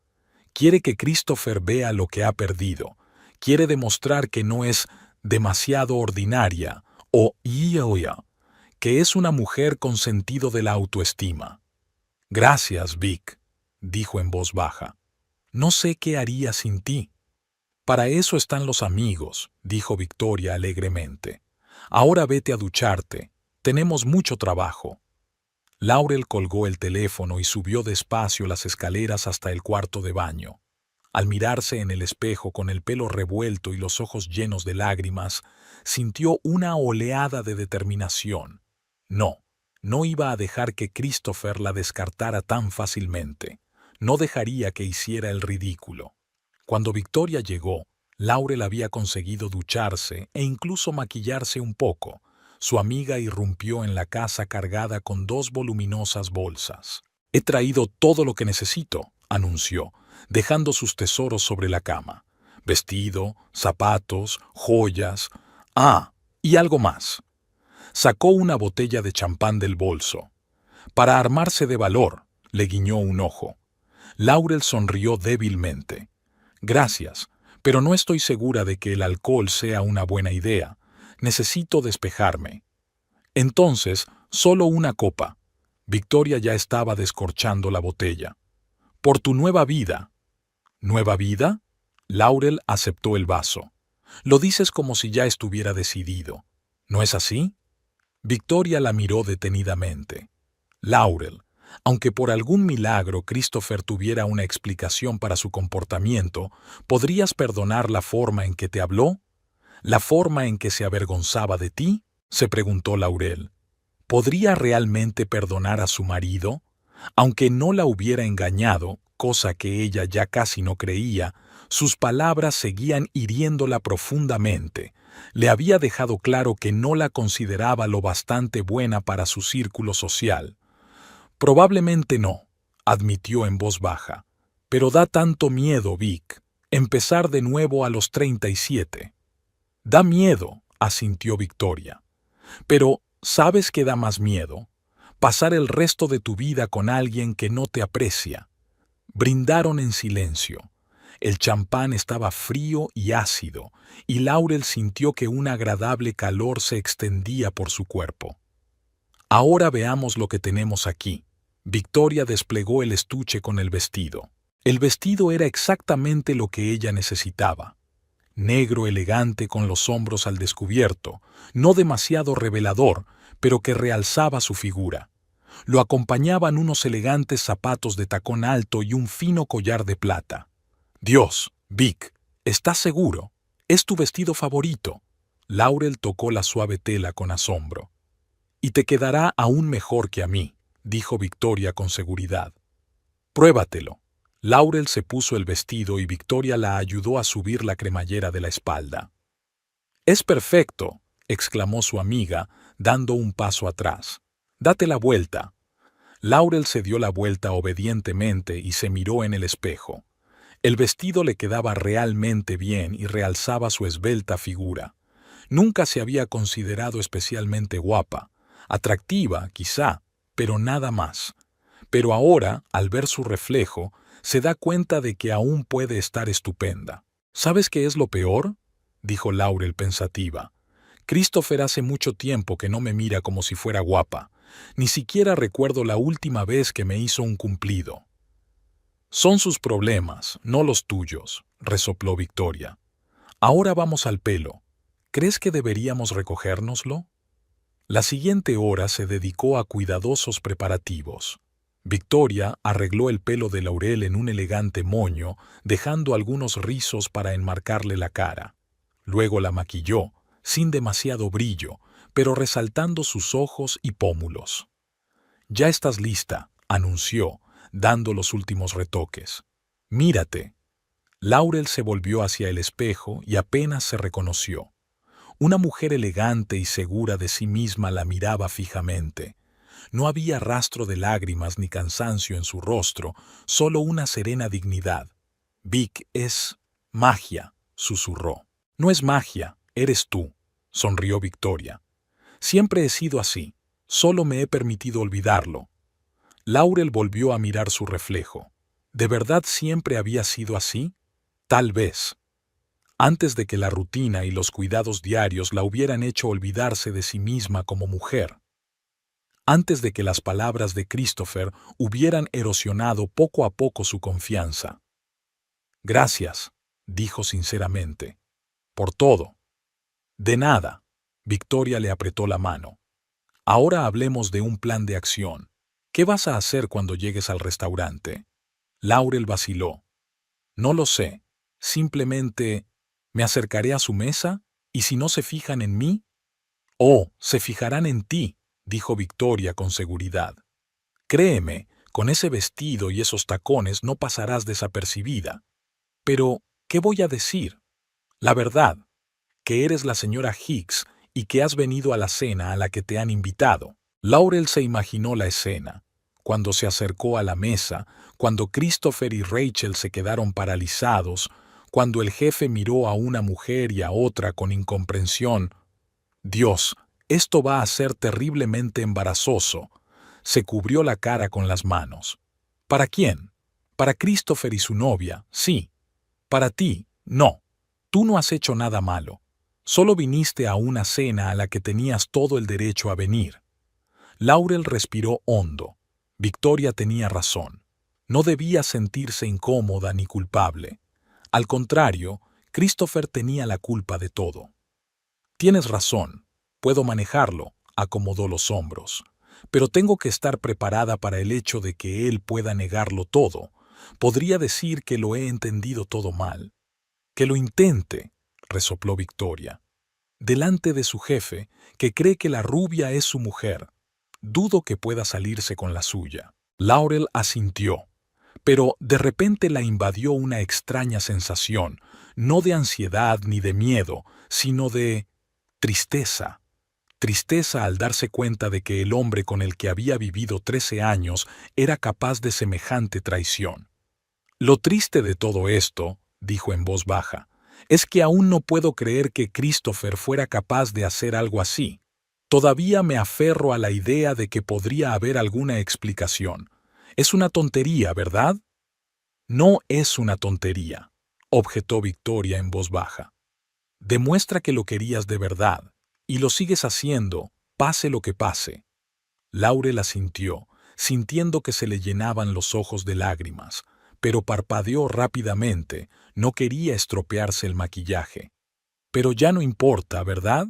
Quiere que Christopher vea lo que ha perdido. Quiere demostrar que no es demasiado ordinaria o que es una mujer con sentido de la autoestima. Gracias, Vic, dijo en voz baja. No sé qué haría sin ti. Para eso están los amigos, dijo Victoria alegremente. Ahora vete a ducharte. Tenemos mucho trabajo. Laurel colgó el teléfono y subió despacio las escaleras hasta el cuarto de baño. Al mirarse en el espejo con el pelo revuelto y los ojos llenos de lágrimas, sintió una oleada de determinación. No iba a dejar que Christopher la descartara tan fácilmente. No dejaría que hiciera el ridículo. Cuando Victoria llegó, Laurel había conseguido ducharse e incluso maquillarse un poco. Su amiga irrumpió en la casa cargada con 2 voluminosas bolsas. «He traído todo lo que necesito», anunció, dejando sus tesoros sobre la cama. Vestido, zapatos, joyas... y algo más. Sacó una botella de champán del bolso. «Para armarse de valor», le guiñó un ojo. Laurel sonrió débilmente. «Gracias, pero no estoy segura de que el alcohol sea una buena idea. Necesito despejarme». «Entonces, solo una copa». Victoria ya estaba descorchando la botella. «Por tu nueva vida». ¿Nueva vida?» Laurel aceptó el vaso. «Lo dices como si ya estuviera decidido. ¿No es así?» Victoria la miró detenidamente. «Laurel, aunque por algún milagro Christopher tuviera una explicación para su comportamiento, ¿podrías perdonar la forma en que te habló? ¿La forma en que se avergonzaba de ti?», se preguntó Laurel. ¿Podría realmente perdonar a su marido? Aunque no la hubiera engañado, cosa que ella ya casi no creía, sus palabras seguían hiriéndola profundamente. Le había dejado claro que no la consideraba lo bastante buena para su círculo social. «Probablemente no», admitió en voz baja. «Pero da tanto miedo, Vic, empezar de nuevo a los 37». «Da miedo», asintió Victoria. «Pero, ¿sabes qué da más miedo? Pasar el resto de tu vida con alguien que no te aprecia». Brindaron en silencio. El champán estaba frío y ácido, y Laurel sintió que un agradable calor se extendía por su cuerpo. «Ahora veamos lo que tenemos aquí». Victoria desplegó el estuche con el vestido. El vestido era exactamente lo que ella necesitaba. Negro elegante con los hombros al descubierto, no demasiado revelador, pero que realzaba su figura. Lo acompañaban unos elegantes zapatos de tacón alto y un fino collar de plata. «Dios, Vic, ¿estás seguro? Es tu vestido favorito». Laurel tocó la suave tela con asombro. «Y te quedará aún mejor que a mí», dijo Victoria con seguridad. «Pruébatelo». Laurel se puso el vestido y Victoria la ayudó a subir la cremallera de la espalda. «Es perfecto», exclamó su amiga, dando un paso atrás. «Date la vuelta». Laurel se dio la vuelta obedientemente y se miró en el espejo. El vestido le quedaba realmente bien y realzaba su esbelta figura. Nunca se había considerado especialmente guapa, atractiva, quizá, pero nada más. Pero ahora, al ver su reflejo, se da cuenta de que aún puede estar estupenda. «¿Sabes qué es lo peor?», dijo Laurel pensativa. «Christopher hace mucho tiempo que no me mira como si fuera guapa. Ni siquiera recuerdo la última vez que me hizo un cumplido». «Son sus problemas, no los tuyos», resopló Victoria. «Ahora vamos al pelo. ¿Crees que deberíamos recogérnoslo?» La siguiente hora se dedicó a cuidadosos preparativos. Victoria arregló el pelo de Laurel en un elegante moño, dejando algunos rizos para enmarcarle la cara. Luego la maquilló, sin demasiado brillo, pero resaltando sus ojos y pómulos. «Ya estás lista», anunció, dando los últimos retoques. «Mírate». Laurel se volvió hacia el espejo y apenas se reconoció. Una mujer elegante y segura de sí misma la miraba fijamente. No había rastro de lágrimas ni cansancio en su rostro, solo una serena dignidad. «Vic, es magia», susurró. «No es magia, eres tú», sonrió Victoria. «Siempre he sido así, solo me he permitido olvidarlo». Laurel volvió a mirar su reflejo. ¿De verdad siempre había sido así? Tal vez. Antes de que la rutina y los cuidados diarios la hubieran hecho olvidarse de sí misma como mujer. Antes de que las palabras de Christopher hubieran erosionado poco a poco su confianza. «Gracias», dijo sinceramente. «Por todo». «De nada». Victoria le apretó la mano. «Ahora hablemos de un plan de acción. ¿Qué vas a hacer cuando llegues al restaurante?» Laurel vaciló. «No lo sé. Simplemente me acercaré a su mesa, y si no se fijan en mí...» «Oh, se fijarán en ti», dijo Victoria con seguridad. «Créeme, con ese vestido y esos tacones no pasarás desapercibida». «Pero, ¿qué voy a decir?» «La verdad, que eres la señora Hicks y que has venido a la cena a la que te han invitado». Laurel se imaginó la escena. Cuando se acercó a la mesa, cuando Christopher y Rachel se quedaron paralizados, cuando el jefe miró a una mujer y a otra con incomprensión. «Dios, esto va a ser terriblemente embarazoso». Se cubrió la cara con las manos. «¿Para quién? Para Christopher y su novia, sí. Para ti, no. Tú no has hecho nada malo. Solo viniste a una cena a la que tenías todo el derecho a venir». Laurel respiró hondo. Victoria tenía razón. No debía sentirse incómoda ni culpable. Al contrario, Christopher tenía la culpa de todo. «Tienes razón. Puedo manejarlo», acomodó los hombros. «Pero tengo que estar preparada para el hecho de que él pueda negarlo todo. Podría decir que lo he entendido todo mal». «Que lo intente», resopló Victoria. «Delante de su jefe, que cree que la rubia es su mujer. Dudo que pueda salirse con la suya». Laurel asintió. Pero de repente la invadió una extraña sensación, no de ansiedad ni de miedo, sino de tristeza. Tristeza al darse cuenta de que el hombre con el que había vivido 13 años era capaz de semejante traición. «Lo triste de todo esto», dijo en voz baja, «es que aún no puedo creer que Christopher fuera capaz de hacer algo así. Todavía me aferro a la idea de que podría haber alguna explicación. Es una tontería, ¿verdad?» «No es una tontería», objetó Victoria en voz baja. «Demuestra que lo querías de verdad, y lo sigues haciendo, pase lo que pase». Laurel asintió, sintiendo que se le llenaban los ojos de lágrimas, pero parpadeó rápidamente, no quería estropearse el maquillaje. «Pero ya no importa, ¿verdad?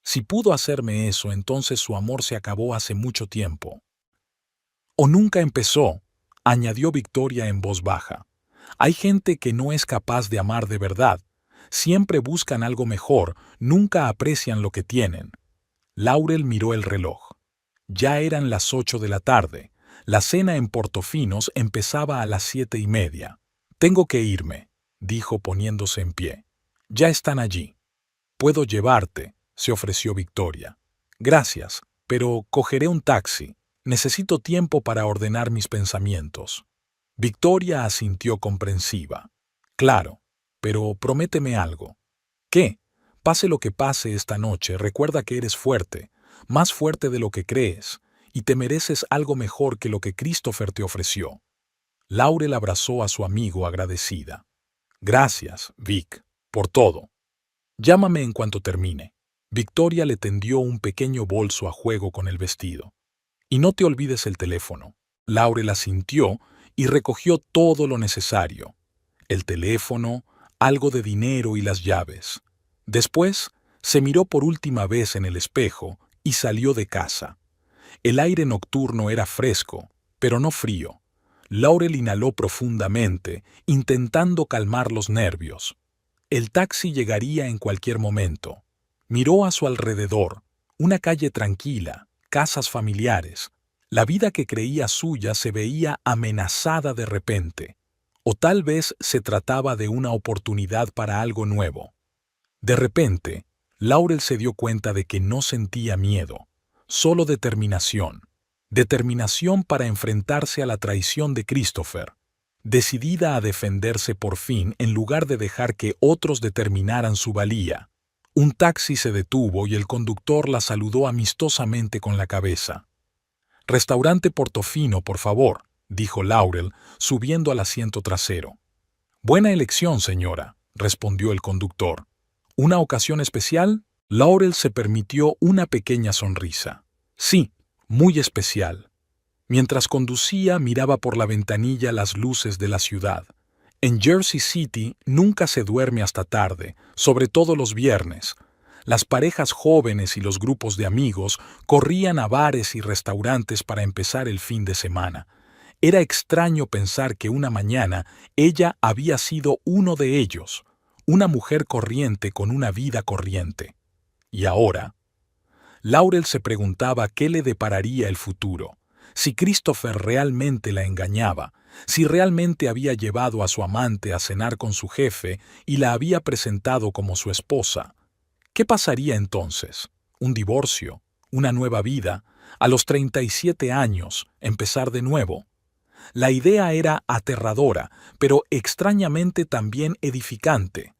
Si pudo hacerme eso, entonces su amor se acabó hace mucho tiempo». «O nunca empezó», añadió Victoria en voz baja. «Hay gente que no es capaz de amar de verdad. Siempre buscan algo mejor, nunca aprecian lo que tienen». Laurel miró el reloj. Ya eran las 8 de la tarde. La cena en Portofinos empezaba a las 7:30. «Tengo que irme», dijo poniéndose en pie. «Ya están allí». «Puedo llevarte», se ofreció Victoria. «Gracias, pero cogeré un taxi. Necesito tiempo para ordenar mis pensamientos». Victoria asintió comprensiva. «Claro, pero prométeme algo». «¿Qué? Pase lo que pase esta noche, recuerda que eres fuerte, más fuerte de lo que crees, y te mereces algo mejor que lo que Christopher te ofreció». Laurel abrazó a su amigo agradecida. «Gracias, Vic, por todo. Llámame en cuanto termine». Victoria le tendió un pequeño bolso a juego con el vestido. «Y no te olvides el teléfono». Laurel asintió y recogió todo lo necesario. El teléfono, algo de dinero y las llaves. Después, se miró por última vez en el espejo y salió de casa. El aire nocturno era fresco, pero no frío. Laurel inhaló profundamente, intentando calmar los nervios. El taxi llegaría en cualquier momento. Miró a su alrededor, una calle tranquila, casas familiares. La vida que creía suya se veía amenazada de repente. O tal vez se trataba de una oportunidad para algo nuevo. De repente, Laurel se dio cuenta de que no sentía miedo, solo determinación. Determinación para enfrentarse a la traición de Christopher. Decidida a defenderse por fin en lugar de dejar que otros determinaran su valía. Un taxi se detuvo y el conductor la saludó amistosamente con la cabeza. «Restaurante Portofino, por favor», dijo Laurel, subiendo al asiento trasero. «Buena elección, señora», respondió el conductor. «¿Una ocasión especial?» Laurel se permitió una pequeña sonrisa. «Sí, muy especial». Mientras conducía, miraba por la ventanilla las luces de la ciudad. En Jersey City nunca se duerme hasta tarde, sobre todo los viernes. Las parejas jóvenes y los grupos de amigos corrían a bares y restaurantes para empezar el fin de semana. Era extraño pensar que una mañana ella había sido uno de ellos, una mujer corriente con una vida corriente. Y ahora, Laurel se preguntaba qué le depararía el futuro, si Christopher realmente la engañaba, si realmente había llevado a su amante a cenar con su jefe y la había presentado como su esposa. ¿Qué pasaría entonces? ¿Un divorcio? ¿Una nueva vida? A los 37 años, empezar de nuevo. La idea era aterradora, pero extrañamente también edificante.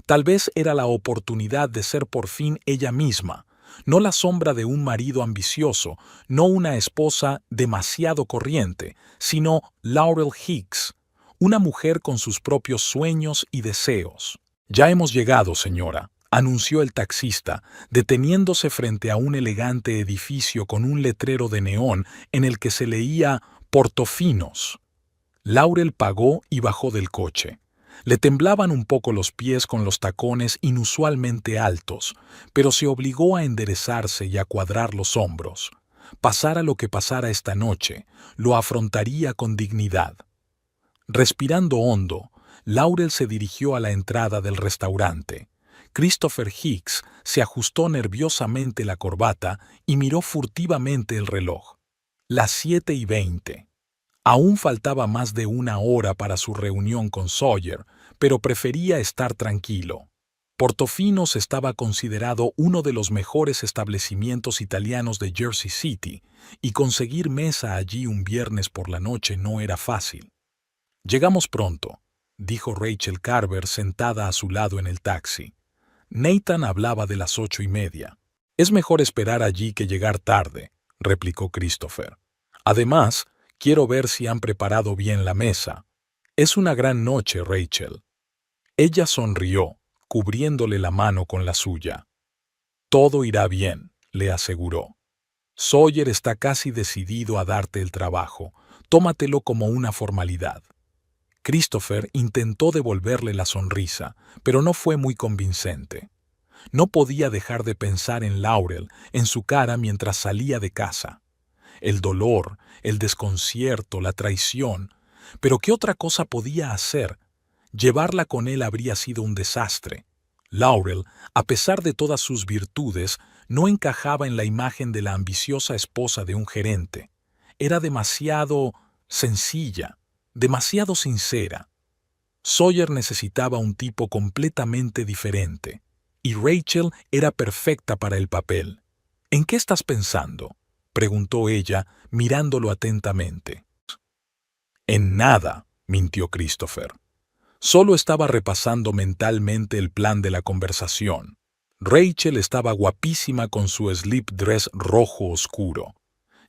Tal vez era la oportunidad de ser por fin ella misma, no la sombra de un marido ambicioso, no una esposa demasiado corriente, sino Laurel Hicks, una mujer con sus propios sueños y deseos. «Ya hemos llegado, señora», anunció el taxista, deteniéndose frente a un elegante edificio con un letrero de neón en el que se leía «Portofinos». Laurel pagó y bajó del coche. Le temblaban un poco los pies con los tacones inusualmente altos, pero se obligó a enderezarse y a cuadrar los hombros. Pasara lo que pasara esta noche, lo afrontaría con dignidad. Respirando hondo, Laurel se dirigió a la entrada del restaurante. Christopher Hicks se ajustó nerviosamente la corbata y miró furtivamente el reloj. Las 7:20. Aún faltaba más de una hora para su reunión con Sawyer, pero prefería estar tranquilo. Portofinos estaba considerado uno de los mejores establecimientos italianos de Jersey City, y conseguir mesa allí un viernes por la noche no era fácil. «Llegamos pronto», dijo Rachel Carver sentada a su lado en el taxi. Nathan hablaba de las 8:30. «Es mejor esperar allí que llegar tarde», replicó Christopher. «Además, quiero ver si han preparado bien la mesa. Es una gran noche, Rachel». Ella sonrió, cubriéndole la mano con la suya. «Todo irá bien», le aseguró. «Sawyer está casi decidido a darte el trabajo. Tómatelo como una formalidad». Christopher intentó devolverle la sonrisa, pero no fue muy convincente. No podía dejar de pensar en Laurel, en su cara mientras salía de casa. El dolor, el desconcierto, la traición. Pero ¿qué otra cosa podía hacer? Llevarla con él habría sido un desastre. Laurel, a pesar de todas sus virtudes, no encajaba en la imagen de la ambiciosa esposa de un gerente. Era demasiado sencilla, demasiado sincera. Sawyer necesitaba un tipo completamente diferente, y Rachel era perfecta para el papel. «¿En qué estás pensando?», preguntó ella, mirándolo atentamente. «En nada», mintió Christopher. Solo estaba repasando mentalmente el plan de la conversación. Rachel estaba guapísima con su slip dress rojo oscuro.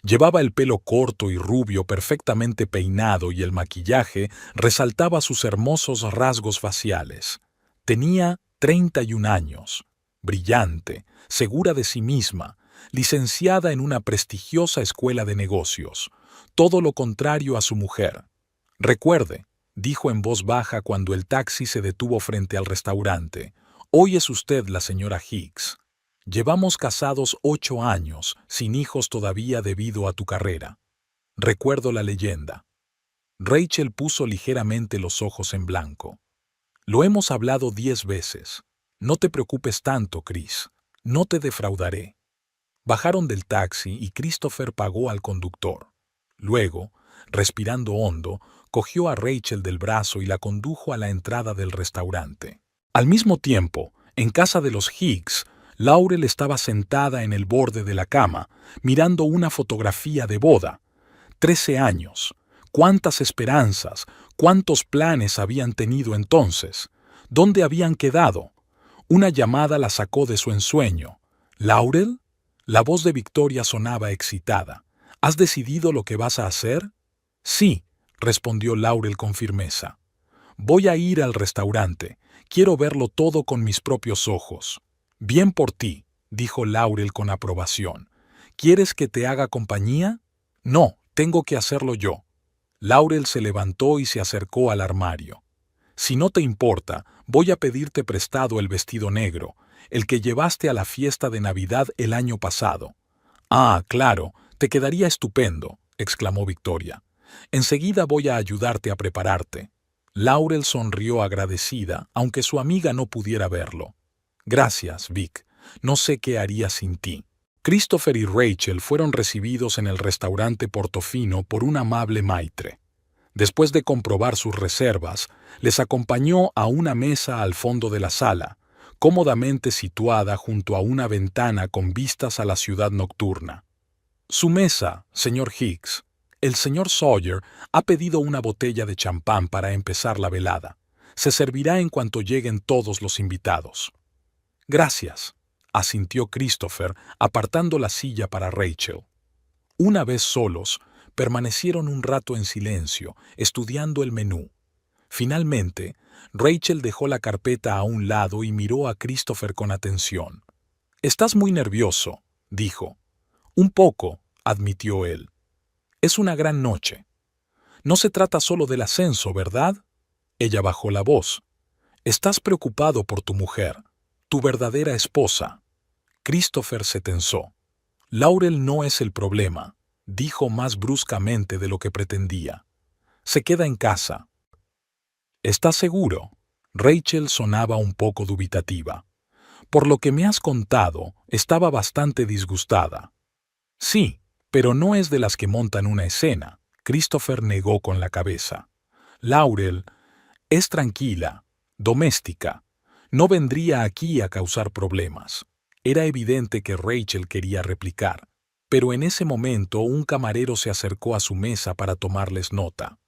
Llevaba el pelo corto y rubio perfectamente peinado y el maquillaje resaltaba sus hermosos rasgos faciales. Tenía 31 años, brillante, segura de sí misma, licenciada en una prestigiosa escuela de negocios, todo lo contrario a su mujer. «Recuerde», dijo en voz baja cuando el taxi se detuvo frente al restaurante, «hoy es usted la señora Hicks». Llevamos casados 8 años, sin hijos todavía debido a tu carrera. Recuerdo la leyenda. Rachel puso ligeramente los ojos en blanco. Lo hemos hablado 10 veces. No te preocupes tanto, Chris. No te defraudaré. Bajaron del taxi y Christopher pagó al conductor. Luego, respirando hondo, cogió a Rachel del brazo y la condujo a la entrada del restaurante. Al mismo tiempo, en casa de los Higgs, Laurel estaba sentada en el borde de la cama, mirando una fotografía de boda. 13 años. Cuántas esperanzas, cuántos planes habían tenido entonces. ¿Dónde habían quedado? Una llamada la sacó de su ensueño. ¿Laurel? La voz de Victoria sonaba excitada. ¿Has decidido lo que vas a hacer? Sí, respondió Laurel con firmeza. Voy a ir al restaurante. Quiero verlo todo con mis propios ojos. Bien por ti, dijo Laurel con aprobación. ¿Quieres que te haga compañía? No, tengo que hacerlo yo. Laurel se levantó y se acercó al armario. Si no te importa, voy a pedirte prestado el vestido negro, el que llevaste a la fiesta de Navidad el año pasado. Ah, claro, te quedaría estupendo, exclamó Victoria. Enseguida voy a ayudarte a prepararte. Laurel sonrió agradecida, aunque su amiga no pudiera verlo. Gracias, Vic. No sé qué haría sin ti. Christopher y Rachel fueron recibidos en el restaurante Portofino por un amable maitre. Después de comprobar sus reservas, les acompañó a una mesa al fondo de la sala, cómodamente situada junto a una ventana con vistas a la ciudad nocturna. Su mesa, señor Higgs. El señor Sawyer ha pedido una botella de champán para empezar la velada. Se servirá en cuanto lleguen todos los invitados. Gracias, asintió Christopher, apartando la silla para Rachel. Una vez solos, permanecieron un rato en silencio, estudiando el menú. Finalmente, Rachel dejó la carpeta a un lado y miró a Christopher con atención. «Estás muy nervioso», dijo. «Un poco», admitió él. «Es una gran noche. No se trata solo del ascenso, ¿verdad?» Ella bajó la voz. «Estás preocupado por tu mujer, tu verdadera esposa». Christopher se tensó. «Laurel no es el problema», dijo más bruscamente de lo que pretendía. «Se queda en casa». «¿Estás seguro?» Rachel sonaba un poco dubitativa. «Por lo que me has contado, estaba bastante disgustada». «Sí, pero no es de las que montan una escena», Christopher negó con la cabeza. «Laurel es tranquila, doméstica. No vendría aquí a causar problemas». Era evidente que Rachel quería replicar, pero en ese momento un camarero se acercó a su mesa para tomarles nota.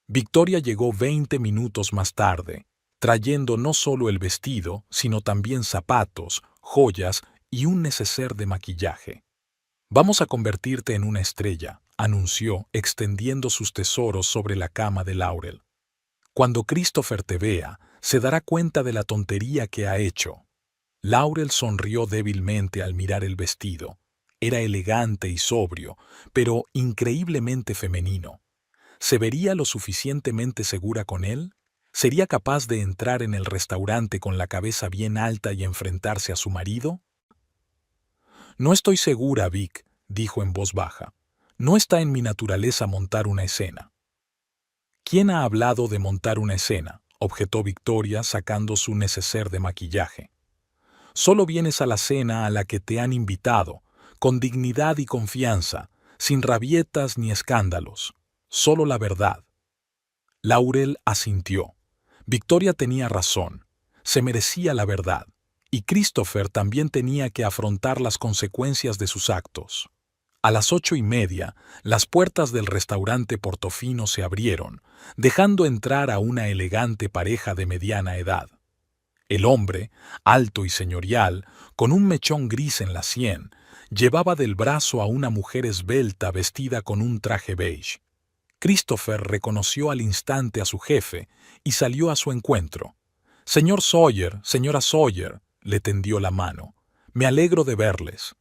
Victoria llegó 20 minutos más tarde, trayendo no solo el vestido, sino también zapatos, joyas y un neceser de maquillaje. «Vamos a convertirte en una estrella», anunció, extendiendo sus tesoros sobre la cama de Laurel. «Cuando Christopher te vea, se dará cuenta de la tontería que ha hecho». Laurel sonrió débilmente al mirar el vestido. Era elegante y sobrio, pero increíblemente femenino. ¿Se vería lo suficientemente segura con él? ¿Sería capaz de entrar en el restaurante con la cabeza bien alta y enfrentarse a su marido? «No estoy segura, Vic», dijo en voz baja. «No está en mi naturaleza montar una escena». «¿Quién ha hablado de montar una escena?», objetó Victoria sacando su neceser de maquillaje. «Solo vienes a la cena a la que te han invitado, con dignidad y confianza, sin rabietas ni escándalos. Solo la verdad». Laurel asintió. Victoria tenía razón. Se merecía la verdad. Y Christopher también tenía que afrontar las consecuencias de sus actos. A las 8:30, las puertas del restaurante Portofino se abrieron, dejando entrar a una elegante pareja de mediana edad. El hombre, alto y señorial, con un mechón gris en la sien, llevaba del brazo a una mujer esbelta vestida con un traje beige. Christopher reconoció al instante a su jefe y salió a su encuentro. «Señor Sawyer, señora Sawyer», le tendió la mano. «Me alegro de verles».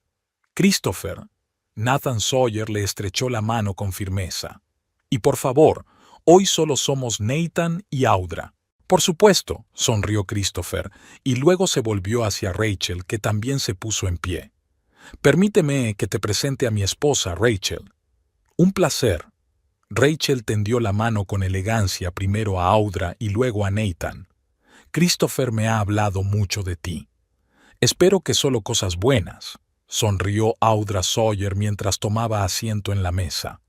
«Christopher». Nathan Sawyer le estrechó la mano con firmeza. «Y por favor, hoy solo somos Nathan y Audra». Por supuesto, sonrió Christopher, y luego se volvió hacia Rachel, que también se puso en pie. Permíteme que te presente a mi esposa, Rachel. Un placer. Rachel tendió la mano con elegancia primero a Audra y luego a Nathan. Christopher me ha hablado mucho de ti. Espero que solo cosas buenas, sonrió Audra Sawyer mientras tomaba asiento en la mesa.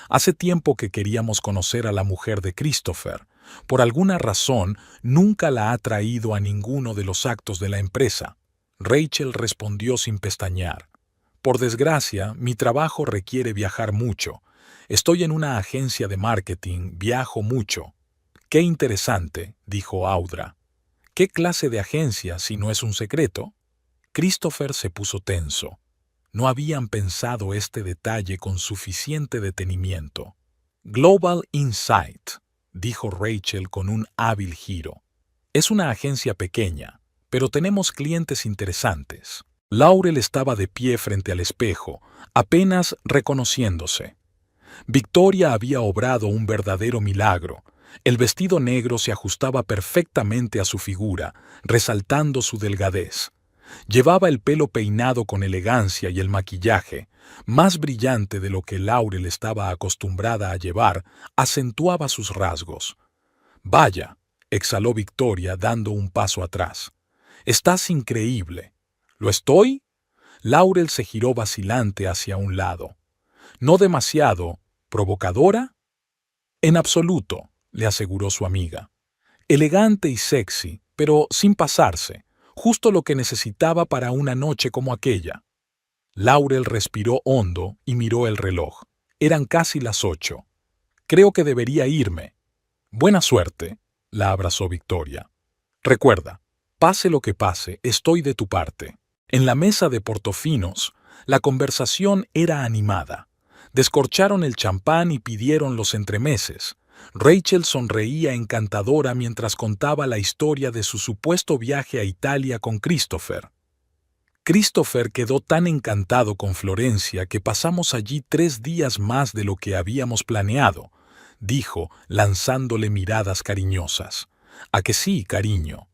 Hace tiempo que queríamos conocer a la mujer de Christopher. Por alguna razón, nunca la ha traído a ninguno de los actos de la empresa. Rachel respondió sin pestañear. Por desgracia, mi trabajo requiere viajar mucho. Estoy en una agencia de marketing, viajo mucho. Qué interesante, dijo Audra. ¿Qué clase de agencia, si no es un secreto? Christopher se puso tenso. No habían pensado este detalle con suficiente detenimiento. Global Insight, dijo Rachel con un hábil giro. Es una agencia pequeña, pero tenemos clientes interesantes. Laurel estaba de pie frente al espejo, apenas reconociéndose. Victoria había obrado un verdadero milagro. El vestido negro se ajustaba perfectamente a su figura, resaltando su delgadez. Llevaba el pelo peinado con elegancia y el maquillaje, más brillante de lo que Laurel estaba acostumbrada a llevar, acentuaba sus rasgos. «Vaya», exhaló Victoria dando un paso atrás. «Estás increíble». «¿Lo estoy?» Laurel se giró vacilante hacia un lado. «¿No demasiado provocadora?» «En absoluto», le aseguró su amiga. «Elegante y sexy, pero sin pasarse. Justo lo que necesitaba para una noche como aquella». Laurel respiró hondo y miró el reloj. Eran casi las 8. «Creo que debería irme». «Buena suerte», la abrazó Victoria. «Recuerda, pase lo que pase, estoy de tu parte». En la mesa de Portofinos, la conversación era animada. Descorcharon el champán y pidieron los entremeses. Rachel sonreía encantadora mientras contaba la historia de su supuesto viaje a Italia con Christopher. Christopher quedó tan encantado con Florencia que pasamos allí 3 días más de lo que habíamos planeado, dijo, lanzándole miradas cariñosas. ¿A que sí, cariño?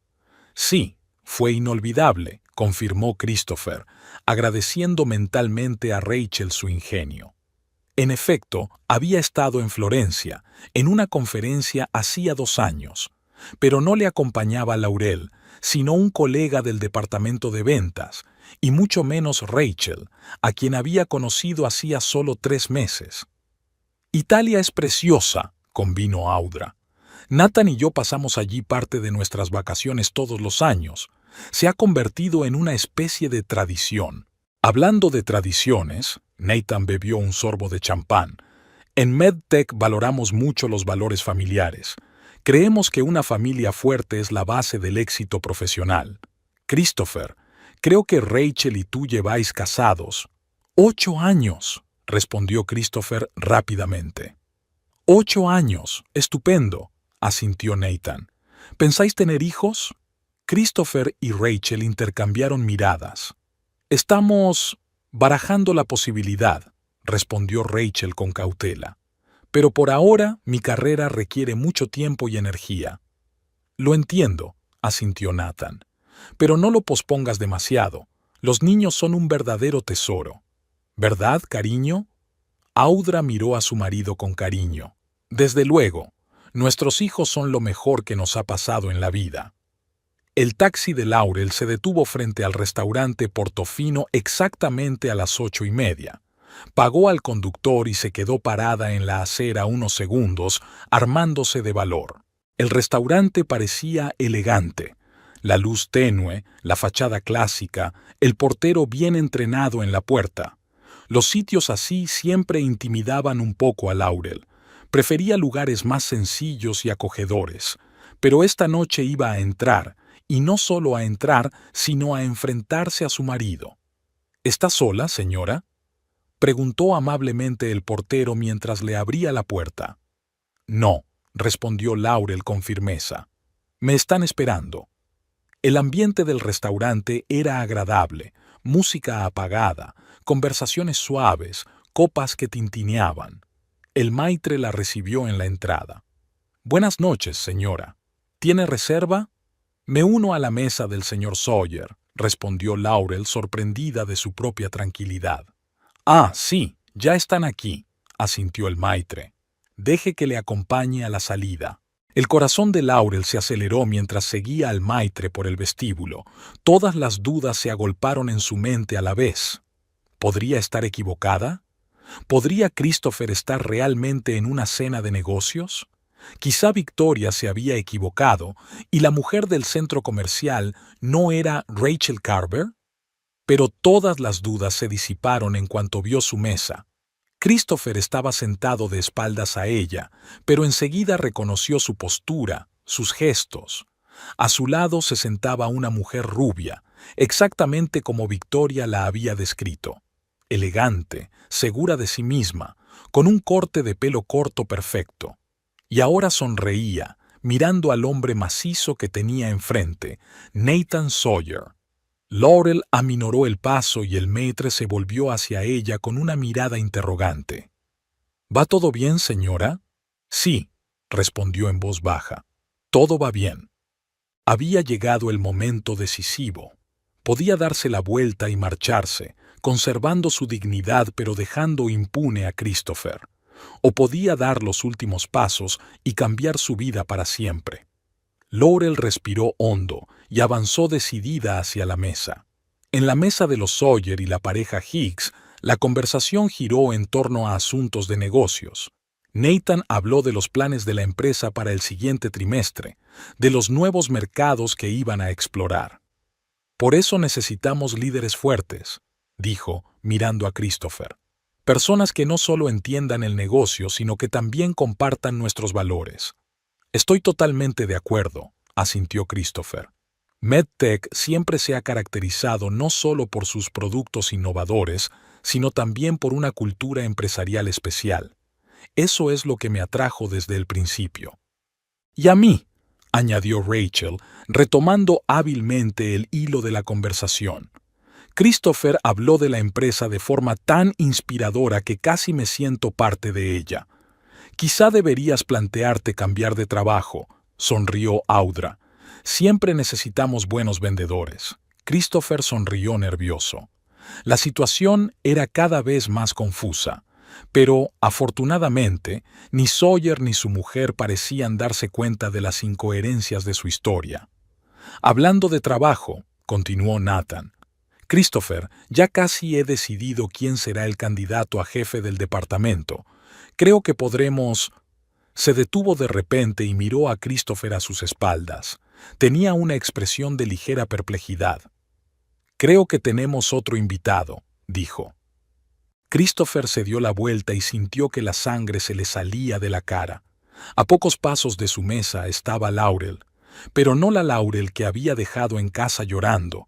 Sí, fue inolvidable, confirmó Christopher, agradeciendo mentalmente a Rachel su ingenio. En efecto, había estado en Florencia, en una conferencia hacía 2 años, pero no le acompañaba Laurel, sino un colega del departamento de ventas, y mucho menos Rachel, a quien había conocido hacía solo 3 meses. «Italia es preciosa», convino Audra. «Nathan y yo pasamos allí parte de nuestras vacaciones todos los años. Se ha convertido en una especie de tradición». Hablando de tradiciones, Nathan bebió un sorbo de champán. En MedTech valoramos mucho los valores familiares. Creemos que una familia fuerte es la base del éxito profesional. Christopher, creo que Rachel y tú lleváis casados. 8 años, respondió Christopher rápidamente. 8 años, estupendo, asintió Nathan. ¿Pensáis tener hijos? Christopher y Rachel intercambiaron miradas. Estamos barajando la posibilidad, respondió Rachel con cautela. Pero por ahora mi carrera requiere mucho tiempo y energía. Lo entiendo, asintió Nathan. Pero no lo pospongas demasiado. Los niños son un verdadero tesoro. ¿Verdad, cariño? Audra miró a su marido con cariño. Desde luego, nuestros hijos son lo mejor que nos ha pasado en la vida. El taxi de Laurel se detuvo frente al restaurante Portofino exactamente a las 8:30. Pagó al conductor y se quedó parada en la acera unos segundos, armándose de valor. El restaurante parecía elegante. La luz tenue, la fachada clásica, el portero bien entrenado en la puerta. Los sitios así siempre intimidaban un poco a Laurel. Prefería lugares más sencillos y acogedores. Pero esta noche iba a entrar, y no solo a entrar, sino a enfrentarse a su marido. ¿Está sola, señora?, preguntó amablemente el portero mientras le abría la puerta. No, respondió Laurel con firmeza. Me están esperando. El ambiente del restaurante era agradable, música apagada, conversaciones suaves, copas que tintineaban. El maitre la recibió en la entrada. Buenas noches, señora. ¿Tiene reserva? Me uno a la mesa del señor Sawyer, respondió Laurel, sorprendida de su propia tranquilidad. Ah, sí, ya están aquí, asintió el maitre. Deje que le acompañe a la salida. El corazón de Laurel se aceleró mientras seguía al maitre por el vestíbulo. Todas las dudas se agolparon en su mente a la vez. ¿Podría estar equivocada? ¿Podría Christopher estar realmente en una cena de negocios? Quizá Victoria se había equivocado y la mujer del centro comercial no era Rachel Carver. Pero todas las dudas se disiparon en cuanto vio su mesa. Christopher estaba sentado de espaldas a ella, pero enseguida reconoció su postura, sus gestos. A su lado se sentaba una mujer rubia, exactamente como Victoria la había descrito. Elegante, segura de sí misma, con un corte de pelo corto perfecto. Y ahora sonreía, mirando al hombre macizo que tenía enfrente, Nathan Sawyer. Laurel aminoró el paso y el maître se volvió hacia ella con una mirada interrogante. ¿Va todo bien, señora? Sí, respondió en voz baja. Todo va bien. Había llegado el momento decisivo. Podía darse la vuelta y marcharse, conservando su dignidad pero dejando impune a Christopher. O podía dar los últimos pasos y cambiar su vida para siempre. Laurel respiró hondo y avanzó decidida hacia la mesa. En la mesa de los Sawyer y la pareja Hicks, la conversación giró en torno a asuntos de negocios. Nathan habló de los planes de la empresa para el siguiente trimestre, de los nuevos mercados que iban a explorar. Por eso necesitamos líderes fuertes, dijo, mirando a Christopher. Personas que no solo entiendan el negocio, sino que también compartan nuestros valores. Estoy totalmente de acuerdo, asintió Christopher. MedTech siempre se ha caracterizado no solo por sus productos innovadores, sino también por una cultura empresarial especial. Eso es lo que me atrajo desde el principio. Y a mí, añadió Rachel, retomando hábilmente el hilo de la conversación. Christopher habló de la empresa de forma tan inspiradora que casi me siento parte de ella. Quizá deberías plantearte cambiar de trabajo, sonrió Audra. Siempre necesitamos buenos vendedores. Christopher sonrió nervioso. La situación era cada vez más confusa, pero, afortunadamente, ni Sawyer ni su mujer parecían darse cuenta de las incoherencias de su historia. Hablando de trabajo, continuó Nathan. Christopher, ya casi he decidido quién será el candidato a jefe del departamento. Creo que podremos... Se detuvo de repente y miró a Christopher a sus espaldas. Tenía una expresión de ligera perplejidad. Creo que tenemos otro invitado, dijo. Christopher se dio la vuelta y sintió que la sangre se le salía de la cara. A pocos pasos de su mesa estaba Laurel, pero no la Laurel que había dejado en casa llorando.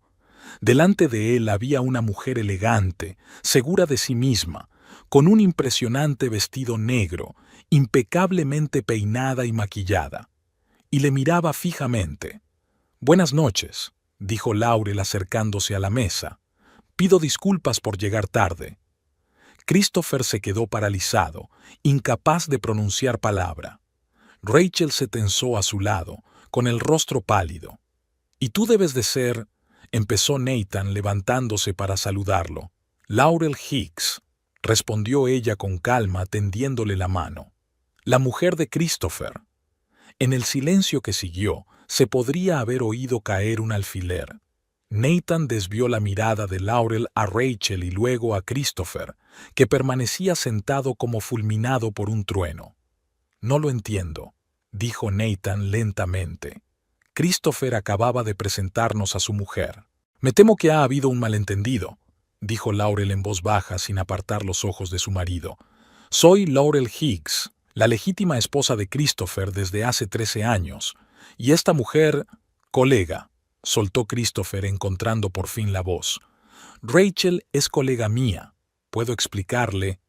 Delante de él había una mujer elegante, segura de sí misma, con un impresionante vestido negro, impecablemente peinada y maquillada. Y le miraba fijamente. «Buenas noches», dijo Laurel acercándose a la mesa. «Pido disculpas por llegar tarde». Christopher se quedó paralizado, incapaz de pronunciar palabra. Rachel se tensó a su lado, con el rostro pálido. «Y tú debes de ser...» empezó Nathan levantándose para saludarlo. «Laurel Hicks», respondió ella con calma tendiéndole la mano. «La mujer de Christopher». En el silencio que siguió, se podría haber oído caer un alfiler. Nathan desvió la mirada de Laurel a Rachel y luego a Christopher, que permanecía sentado como fulminado por un trueno. «No lo entiendo», dijo Nathan lentamente. «Christopher acababa de presentarnos a su mujer». «Me temo que ha habido un malentendido», dijo Laurel en voz baja sin apartar los ojos de su marido. «Soy Laurel Hicks, la legítima esposa de Christopher desde hace 13 años, y esta mujer, colega», soltó Christopher encontrando por fin la voz. «Rachel es colega mía. ¿Puedo explicarle?»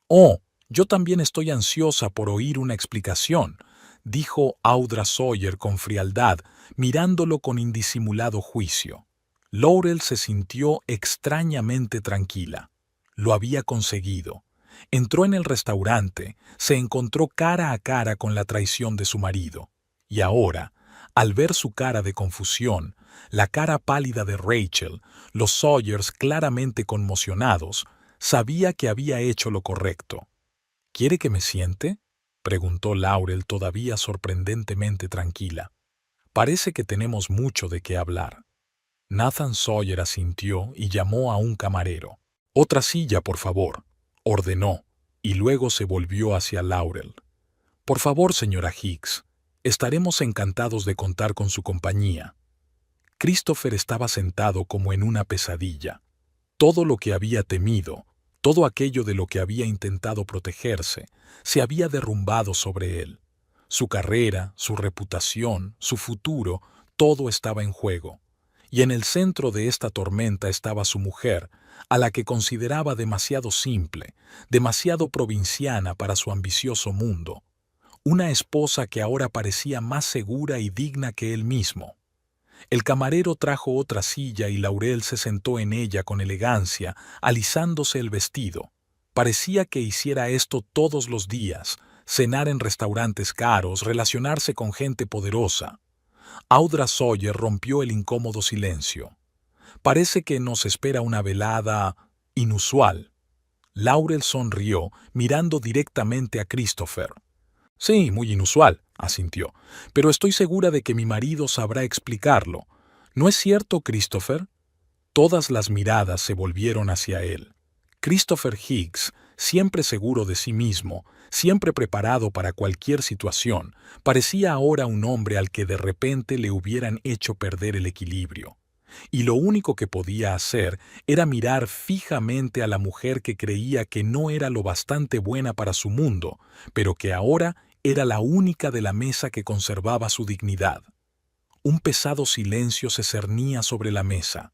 «Oh, yo también estoy ansiosa por oír una explicación», dijo Audra Sawyer con frialdad, mirándolo con indisimulado juicio. Laurel se sintió extrañamente tranquila. Lo había conseguido. Entró en el restaurante, se encontró cara a cara con la traición de su marido. Y ahora, Al ver su cara de confusión, la cara pálida de Rachel, los Sawyers claramente conmocionados, sabía que había hecho lo correcto. ¿Quiere que me siente?, preguntó Laurel todavía sorprendentemente tranquila. Parece que tenemos mucho de qué hablar. Nathan Sawyer asintió y llamó a un camarero. «Otra silla, por favor», ordenó, y luego se volvió hacia Laurel. «Por favor, señora Hicks, estaremos encantados de contar con su compañía». Christopher estaba sentado como en una pesadilla. Todo lo que había temido, todo aquello de lo que había intentado protegerse, se había derrumbado sobre él. Su carrera, su reputación, su futuro, todo estaba en juego. Y en el centro de esta tormenta estaba su mujer, a la que consideraba demasiado simple, demasiado provinciana para su ambicioso mundo. Una esposa que ahora parecía más segura y digna que él mismo. El camarero trajo otra silla y Laurel se sentó en ella con elegancia, alisándose el vestido. Parecía que hiciera esto todos los días, cenar en restaurantes caros, relacionarse con gente poderosa. Audra Sawyer rompió el incómodo silencio. «Parece que nos espera una velada inusual». Laurel sonrió, mirando directamente a Christopher. «Sí, muy inusual», asintió, «pero estoy segura de que mi marido sabrá explicarlo. ¿No es cierto, Christopher?» Todas las miradas se volvieron hacia él. Christopher Hicks, siempre seguro de sí mismo, siempre preparado para cualquier situación, parecía ahora un hombre al que de repente le hubieran hecho perder el equilibrio. Y lo único que podía hacer era mirar fijamente a la mujer que creía que no era lo bastante buena para su mundo, pero que ahora era la única de la mesa que conservaba su dignidad. Un pesado silencio se cernía sobre la mesa.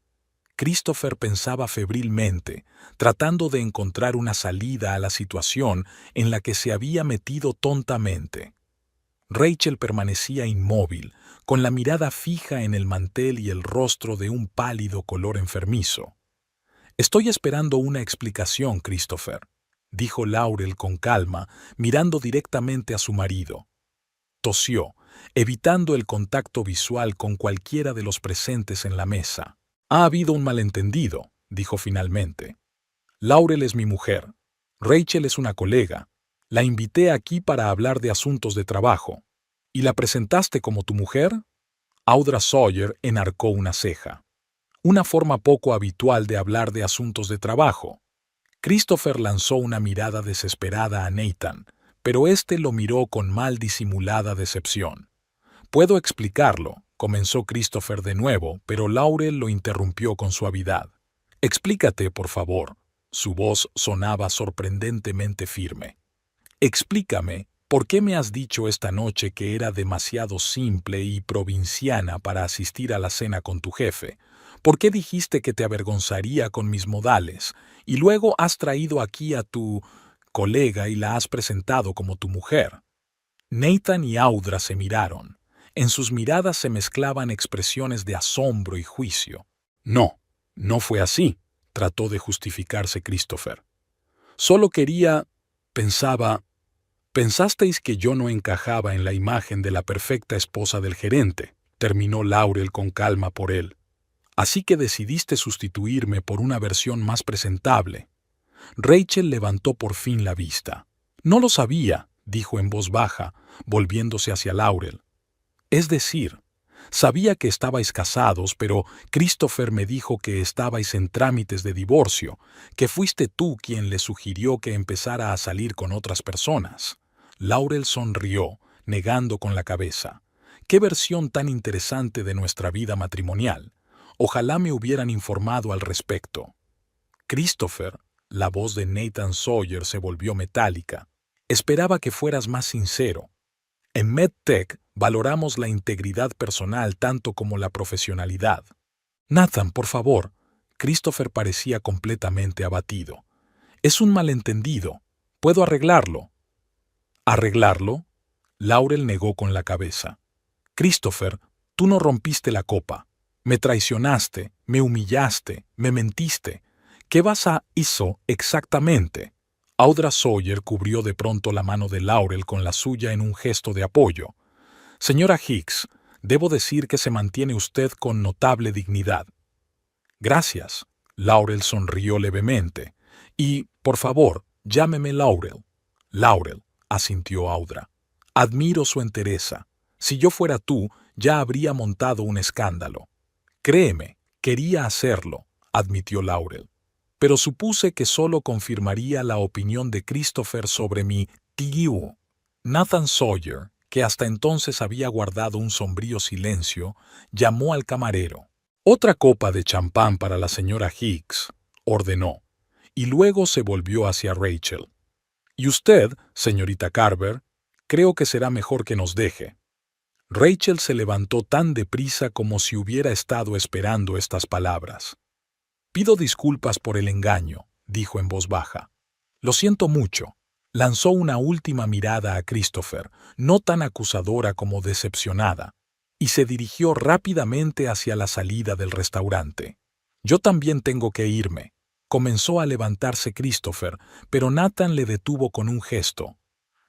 Christopher pensaba febrilmente, tratando de encontrar una salida a la situación en la que se había metido tontamente. Rachel permanecía inmóvil, con la mirada fija en el mantel y el rostro de un pálido color enfermizo. «Estoy esperando una explicación, Christopher», dijo Laurel con calma, mirando directamente a su marido. Tosió, evitando el contacto visual con cualquiera de los presentes en la mesa. «Ha habido un malentendido», dijo finalmente. «Laurel es mi mujer. Rachel es una colega. La invité aquí para hablar de asuntos de trabajo. ¿Y la presentaste como tu mujer?» Audra Sawyer enarcó una ceja. Una forma poco habitual de hablar de asuntos de trabajo. Christopher lanzó una mirada desesperada a Nathan, pero éste lo miró con mal disimulada decepción. «Puedo explicarlo», comenzó Christopher de nuevo, pero Laurel lo interrumpió con suavidad. «Explícate, por favor». Su voz sonaba sorprendentemente firme. «Explícame, ¿por qué me has dicho esta noche que era demasiado simple y provinciana para asistir a la cena con tu jefe? ¿Por qué dijiste que te avergonzaría con mis modales? Y luego has traído aquí a tu colega y la has presentado como tu mujer». Nathan y Audra se miraron. En sus miradas se mezclaban expresiones de asombro y juicio. «No, no fue así», trató de justificarse Christopher. «Solo quería... pensaba... Pensasteis que yo no encajaba en la imagen de la perfecta esposa del gerente», terminó Laurel con calma por él. «Así que decidiste sustituirme por una versión más presentable». Rachel levantó por fin la vista. «No lo sabía», dijo en voz baja, volviéndose hacia Laurel. «Es decir, sabía que estabais casados, pero Christopher me dijo que estabais en trámites de divorcio, que fuiste tú quien le sugirió que empezara a salir con otras personas». Laurel sonrió, negando con la cabeza. «Qué versión tan interesante de nuestra vida matrimonial. Ojalá me hubieran informado al respecto». «Christopher», la voz de Nathan Sawyer se volvió metálica, «esperaba que fueras más sincero. En MedTech valoramos la integridad personal tanto como la profesionalidad». «Nathan, por favor». Christopher parecía completamente abatido. «Es un malentendido. Puedo arreglarlo». «¿Arreglarlo?». Laurel negó con la cabeza. «Christopher, tú no rompiste la copa. Me traicionaste, me humillaste, me mentiste. ¿Qué vas a hizo exactamente?». Audra Sawyer cubrió de pronto la mano de Laurel con la suya en un gesto de apoyo. «Señora Hicks, Debo decir que se mantiene usted con notable dignidad. Gracias. Laurel sonrió levemente. Y, por favor, llámeme Laurel. Laurel, asintió Audra. Admiro su entereza. Si yo fuera tú, ya habría montado un escándalo. Créeme, quería hacerlo, admitió Laurel. Pero supuse que solo confirmaría la opinión de Christopher sobre mi tío. Nathan Sawyer, que hasta entonces había guardado un sombrío silencio, llamó al camarero. «Otra copa de champán para la señora Hicks», ordenó, y luego se volvió hacia Rachel. «Y usted, señorita Carver, creo que será mejor que nos deje». Rachel se levantó tan deprisa como si hubiera estado esperando estas palabras. «Pido disculpas por el engaño», dijo en voz baja. «Lo siento mucho». Lanzó una última mirada a Christopher, no tan acusadora como decepcionada, y se dirigió rápidamente hacia la salida del restaurante. «Yo también tengo que irme», comenzó a levantarse Christopher, pero Nathan le detuvo con un gesto.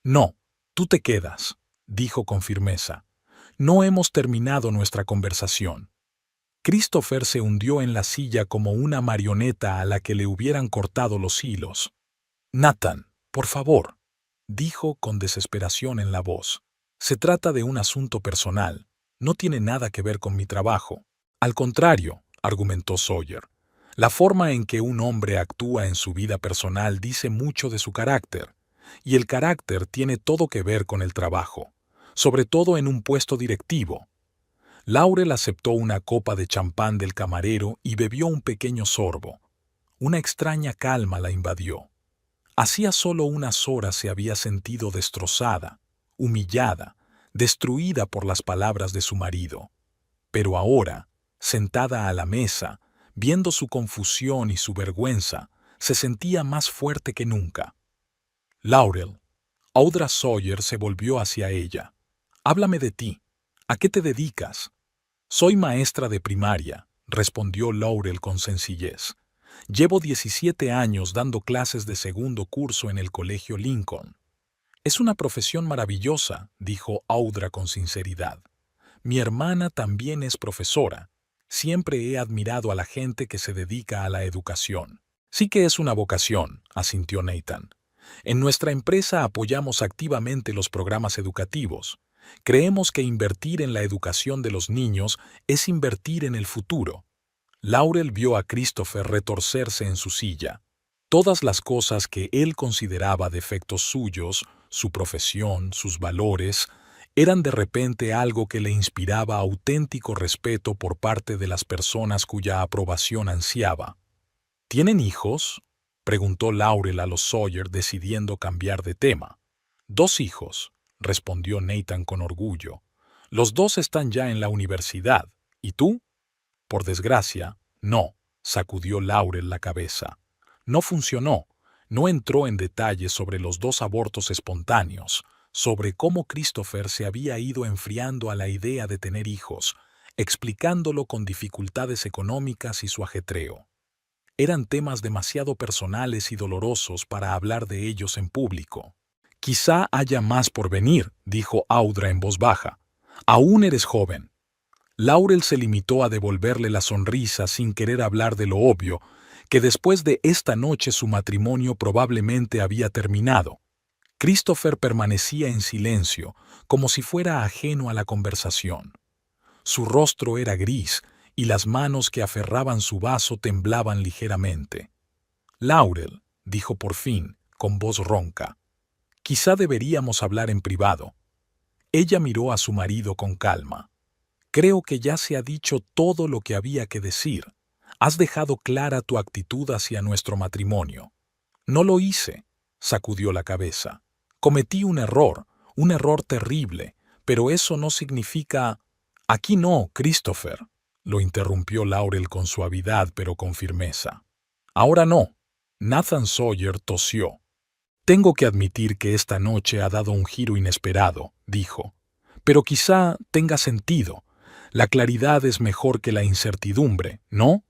«No, tú te quedas», dijo con firmeza. «No hemos terminado nuestra conversación». Christopher se hundió en la silla como una marioneta a la que le hubieran cortado los hilos. «Nathan, por favor», dijo con desesperación en la voz. «Se trata de un asunto personal. No tiene nada que ver con mi trabajo». «Al contrario», argumentó Sawyer. «La forma en que un hombre actúa en su vida personal dice mucho de su carácter, y el carácter tiene todo que ver con el trabajo, sobre todo en un puesto directivo». Laurel aceptó una copa de champán del camarero y bebió un pequeño sorbo. Una extraña calma la invadió. Hacía solo unas horas se había sentido destrozada, humillada, destruida por las palabras de su marido. Pero ahora, sentada a la mesa, viendo su confusión y su vergüenza, se sentía más fuerte que nunca. «Laurel», Audra Sawyer se volvió hacia ella. «Háblame de ti. ¿A qué te dedicas?» «Soy maestra de primaria», respondió Laurel con sencillez. «Llevo 17 años dando clases de segundo curso en el Colegio Lincoln». «Es una profesión maravillosa», dijo Audra con sinceridad. «Mi hermana también es profesora. Siempre he admirado a la gente que se dedica a la educación». «Sí que es una vocación», asintió Nathan. «En nuestra empresa apoyamos activamente los programas educativos. Creemos que invertir en la educación de los niños es invertir en el futuro». Laurel vio a Christopher retorcerse en su silla. Todas las cosas que él consideraba defectos suyos, su profesión, sus valores, eran de repente algo que le inspiraba auténtico respeto por parte de las personas cuya aprobación ansiaba. «¿Tienen hijos?», preguntó Laurel a los Sawyer decidiendo cambiar de tema. «2 hijos», respondió Nathan con orgullo. «Los 2 están ya en la universidad. ¿Y tú?» «Por desgracia, no», sacudió Laurel la cabeza. «No funcionó. No entró en detalles sobre los 2 abortos espontáneos, sobre cómo Christopher se había ido enfriando a la idea de tener hijos, explicándolo con dificultades económicas y su ajetreo. Eran temas demasiado personales y dolorosos para hablar de ellos en público. «Quizá haya más por venir», dijo Audra en voz baja. «Aún eres joven». Laurel se limitó a devolverle la sonrisa sin querer hablar de lo obvio, que después de esta noche su matrimonio probablemente había terminado. Christopher permanecía en silencio, como si fuera ajeno a la conversación. Su rostro era gris y las manos que aferraban su vaso temblaban ligeramente. «Laurel», dijo por fin, con voz ronca, «quizá deberíamos hablar en privado». Ella miró a su marido con calma. «Creo que ya se ha dicho todo lo que había que decir. Has dejado clara tu actitud hacia nuestro matrimonio». «No lo hice», sacudió la cabeza. «Cometí un error terrible, pero eso no significa...» «Aquí no, Christopher», lo interrumpió Laurel con suavidad pero con firmeza. «Ahora no». Nathan Sawyer tosió. «Tengo que admitir que esta noche ha dado un giro inesperado», dijo. «Pero quizá tenga sentido. La claridad es mejor que la incertidumbre, ¿no?»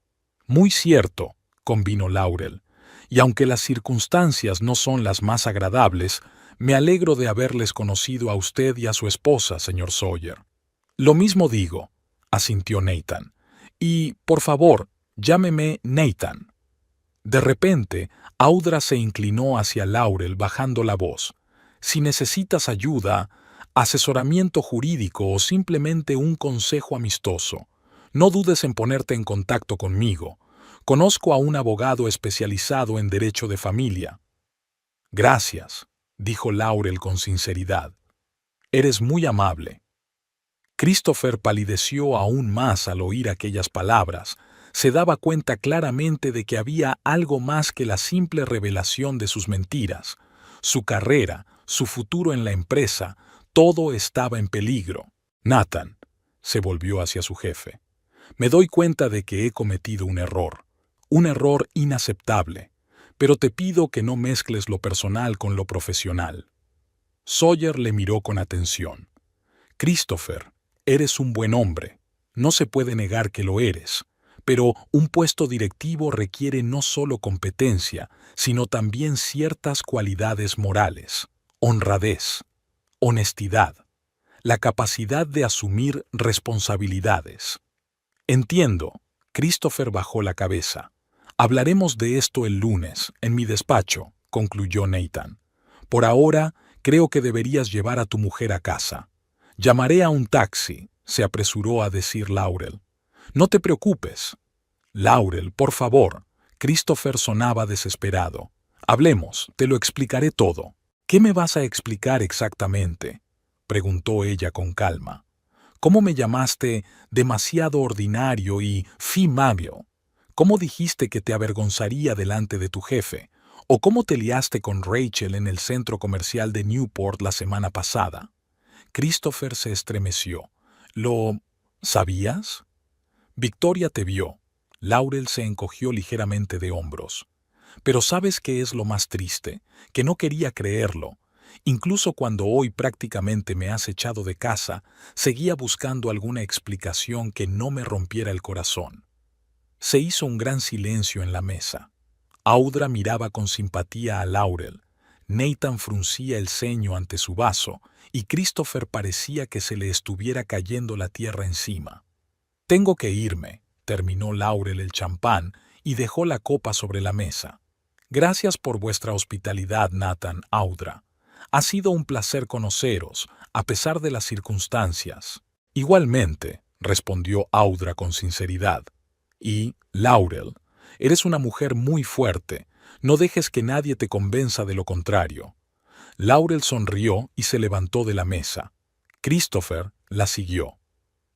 «Muy cierto», convino Laurel. «Y aunque las circunstancias no son las más agradables, me alegro de haberles conocido a usted y a su esposa, señor Sawyer». Lo mismo digo, asintió Nathan. Y, por favor, llámeme Nathan. De repente, Audra se inclinó hacia Laurel bajando la voz. Si necesitas ayuda, asesoramiento jurídico o simplemente un consejo amistoso, no dudes en ponerte en contacto conmigo. Conozco a un abogado especializado en derecho de familia. Gracias, dijo Laurel con sinceridad. Eres muy amable. Christopher palideció aún más al oír aquellas palabras. Se daba cuenta claramente de que había algo más que la simple revelación de sus mentiras. Su carrera, su futuro en la empresa, todo estaba en peligro. Nathan, se volvió hacia su jefe. Me doy cuenta de que he cometido un error inaceptable, pero te pido que no mezcles lo personal con lo profesional. Sawyer le miró con atención. Christopher, eres un buen hombre. No se puede negar que lo eres, pero un puesto directivo requiere no solo competencia, sino también ciertas cualidades morales, honradez, honestidad, la capacidad de asumir responsabilidades. Entiendo. Christopher bajó la cabeza. Hablaremos de esto el lunes, en mi despacho, concluyó Nathan. Por ahora, creo que deberías llevar a tu mujer a casa. Llamaré a un taxi, se apresuró a decir Laurel. No te preocupes. Laurel, por favor. Christopher sonaba desesperado. Hablemos, te lo explicaré todo. ¿Qué me vas a explicar exactamente?, preguntó ella con calma. ¿Cómo me llamaste demasiado ordinario y fimable? ¿Cómo dijiste que te avergonzaría delante de tu jefe? ¿O cómo te liaste con Rachel en el centro comercial de Newport la semana pasada? Christopher se estremeció. ¿Lo sabías? Victoria te vio. Laurel se encogió ligeramente de hombros. Pero ¿sabes qué es lo más triste? Que no quería creerlo. Incluso cuando hoy prácticamente me has echado de casa, seguía buscando alguna explicación que no me rompiera el corazón. Se hizo un gran silencio en la mesa. Audra miraba con simpatía a Laurel. Nathan fruncía el ceño ante su vaso y Christopher parecía que se le estuviera cayendo la tierra encima. Tengo que irme, terminó Laurel el champán y dejó la copa sobre la mesa. Gracias por vuestra hospitalidad, Nathan, Audra. Ha sido un placer conoceros, a pesar de las circunstancias. Igualmente, respondió Audra con sinceridad. Y, Laurel, eres una mujer muy fuerte. No dejes que nadie te convenza de lo contrario. Laurel sonrió y se levantó de la mesa. Christopher la siguió.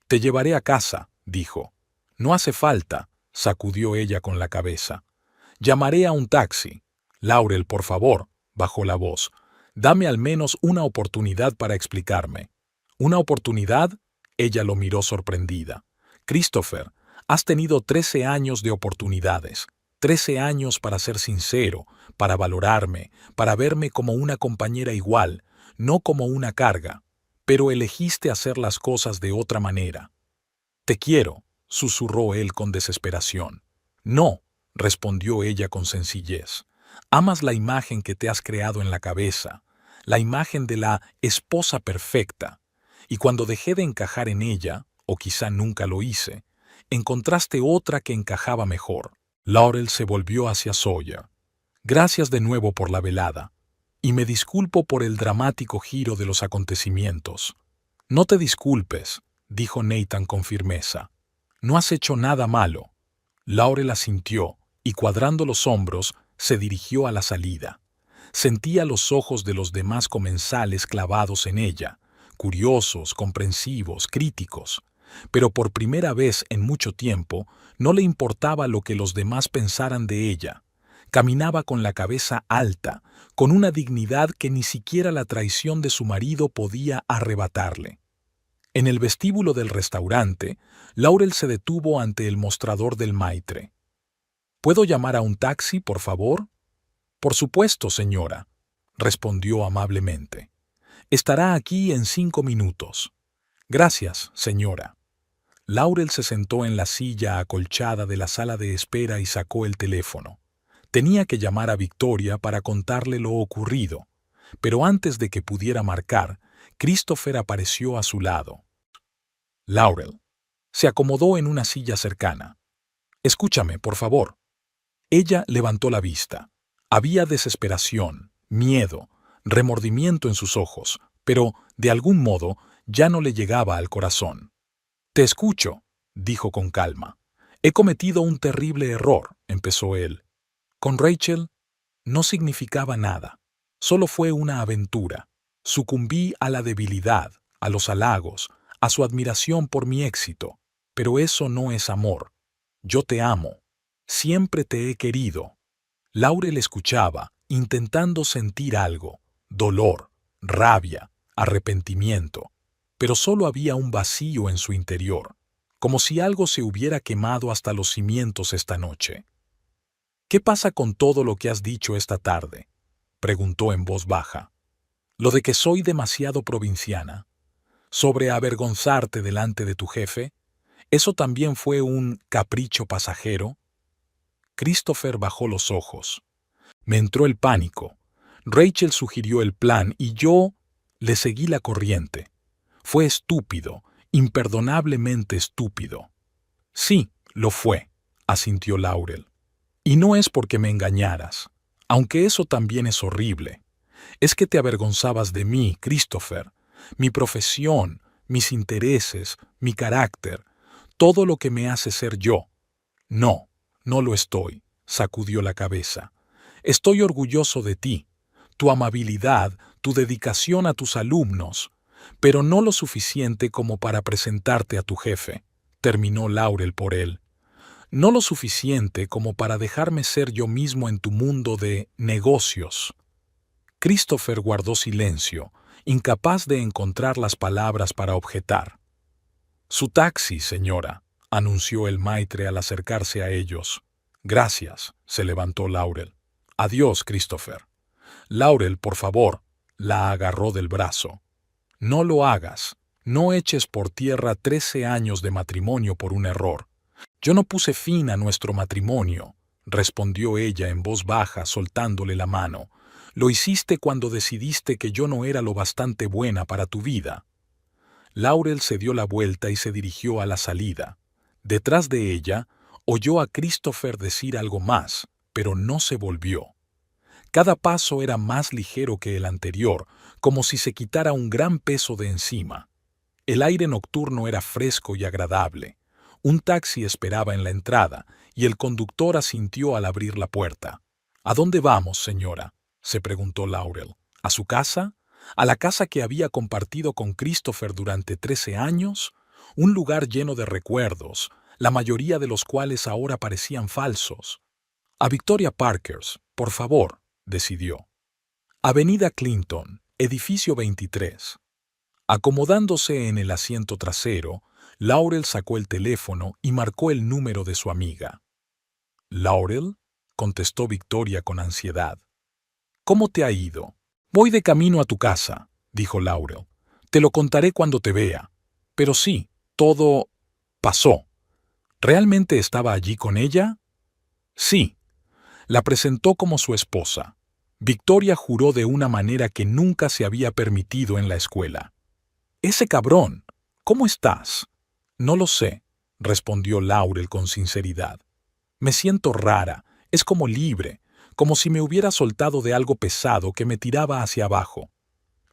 Te llevaré a casa, dijo. No hace falta, sacudió ella con la cabeza. Llamaré a un taxi. Laurel, por favor, bajó la voz. Dame al menos una oportunidad para explicarme. ¿Una oportunidad? Ella lo miró sorprendida. Christopher, has tenido 13 años de oportunidades. 13 años para ser sincero, para valorarme, para verme como una compañera igual, no como una carga. Pero elegiste hacer las cosas de otra manera. Te quiero, susurró él con desesperación. No, respondió ella con sencillez. Amas la imagen que te has creado en la cabeza, la imagen de la esposa perfecta, y cuando dejé de encajar en ella, o quizá nunca lo hice, encontraste otra que encajaba mejor. Laurel se volvió hacia Sawyer. Gracias de nuevo por la velada, y me disculpo por el dramático giro de los acontecimientos. No te disculpes, dijo Nathan con firmeza. No has hecho nada malo. Laurel asintió, y cuadrando los hombros, se dirigió a la salida. Sentía los ojos de los demás comensales clavados en ella, curiosos, comprensivos, críticos. Pero por primera vez en mucho tiempo no le importaba lo que los demás pensaran de ella. Caminaba con la cabeza alta, con una dignidad que ni siquiera la traición de su marido podía arrebatarle. En el vestíbulo del restaurante, Laurel se detuvo ante el mostrador del Maitre. ¿Puedo llamar a un taxi, por favor? Por supuesto, señora, respondió amablemente. Estará aquí en 5 minutos. Gracias, señora. Laurel se sentó en la silla acolchada de la sala de espera y sacó el teléfono. Tenía que llamar a Victoria para contarle lo ocurrido, pero antes de que pudiera marcar, Christopher apareció a su lado. Laurel se acomodó en una silla cercana. Escúchame, por favor. Ella levantó la vista. Había desesperación, miedo, remordimiento en sus ojos, pero, de algún modo, ya no le llegaba al corazón. Te escucho, dijo con calma. He cometido un terrible error, empezó él. Con Rachel no significaba nada. Solo fue una aventura. Sucumbí a la debilidad, a los halagos, a su admiración por mi éxito. Pero eso no es amor. Yo te amo. Siempre te he querido. Laurel escuchaba, intentando sentir algo, dolor, rabia, arrepentimiento, pero solo había un vacío en su interior, como si algo se hubiera quemado hasta los cimientos esta noche. ¿Qué pasa con todo lo que has dicho esta tarde?, preguntó en voz baja. Lo de que soy demasiado provinciana. Sobre avergonzarte delante de tu jefe, ¿eso también fue un capricho pasajero? Christopher bajó los ojos. Me entró el pánico. Rachel sugirió el plan y yo le seguí la corriente. Fue estúpido, imperdonablemente estúpido. Sí, lo fue, asintió Laurel. Y no es porque me engañaras, aunque eso también es horrible. Es que te avergonzabas de mí, Christopher, mi profesión, mis intereses, mi carácter, todo lo que me hace ser yo. No, no lo estoy, sacudió la cabeza. Estoy orgulloso de ti, tu amabilidad, tu dedicación a tus alumnos, pero no lo suficiente como para presentarte a tu jefe, terminó Laurel por él. No lo suficiente como para dejarme ser yo mismo en tu mundo de negocios. Christopher guardó silencio, incapaz de encontrar las palabras para objetar. Su taxi, señora, anunció el maitre al acercarse a ellos. Gracias, se levantó Laurel. Adiós, Christopher. Laurel, por favor, la agarró del brazo. No lo hagas. No eches por tierra 13 años de matrimonio por un error. Yo no puse fin a nuestro matrimonio, respondió ella en voz baja, soltándole la mano. Lo hiciste cuando decidiste que yo no era lo bastante buena para tu vida. Laurel se dio la vuelta y se dirigió a la salida. Detrás de ella, oyó a Christopher decir algo más, pero no se volvió. Cada paso era más ligero que el anterior, como si se quitara un gran peso de encima. El aire nocturno era fresco y agradable. Un taxi esperaba en la entrada, y el conductor asintió al abrir la puerta. ¿A dónde vamos, señora?, se preguntó Laurel. ¿A su casa? ¿A la casa que había compartido con Christopher durante 13 años? Un lugar lleno de recuerdos, la mayoría de los cuales ahora parecían falsos. A Victoria Parker's, por favor, decidió. Avenida Clinton, edificio 23. Acomodándose en el asiento trasero, Laurel sacó el teléfono y marcó el número de su amiga. «¿Laurel?», contestó Victoria con ansiedad. «¿Cómo te ha ido?» «Voy de camino a tu casa», dijo Laurel. «Te lo contaré cuando te vea. Pero sí, todo pasó. ¿Realmente estaba allí con ella?» «Sí». La presentó como su esposa. Victoria juró de una manera que nunca se había permitido en la escuela. «Ese cabrón, ¿cómo estás?» «No lo sé», respondió Laurel con sinceridad. «Me siento rara, es como libre, como si me hubiera soltado de algo pesado que me tiraba hacia abajo».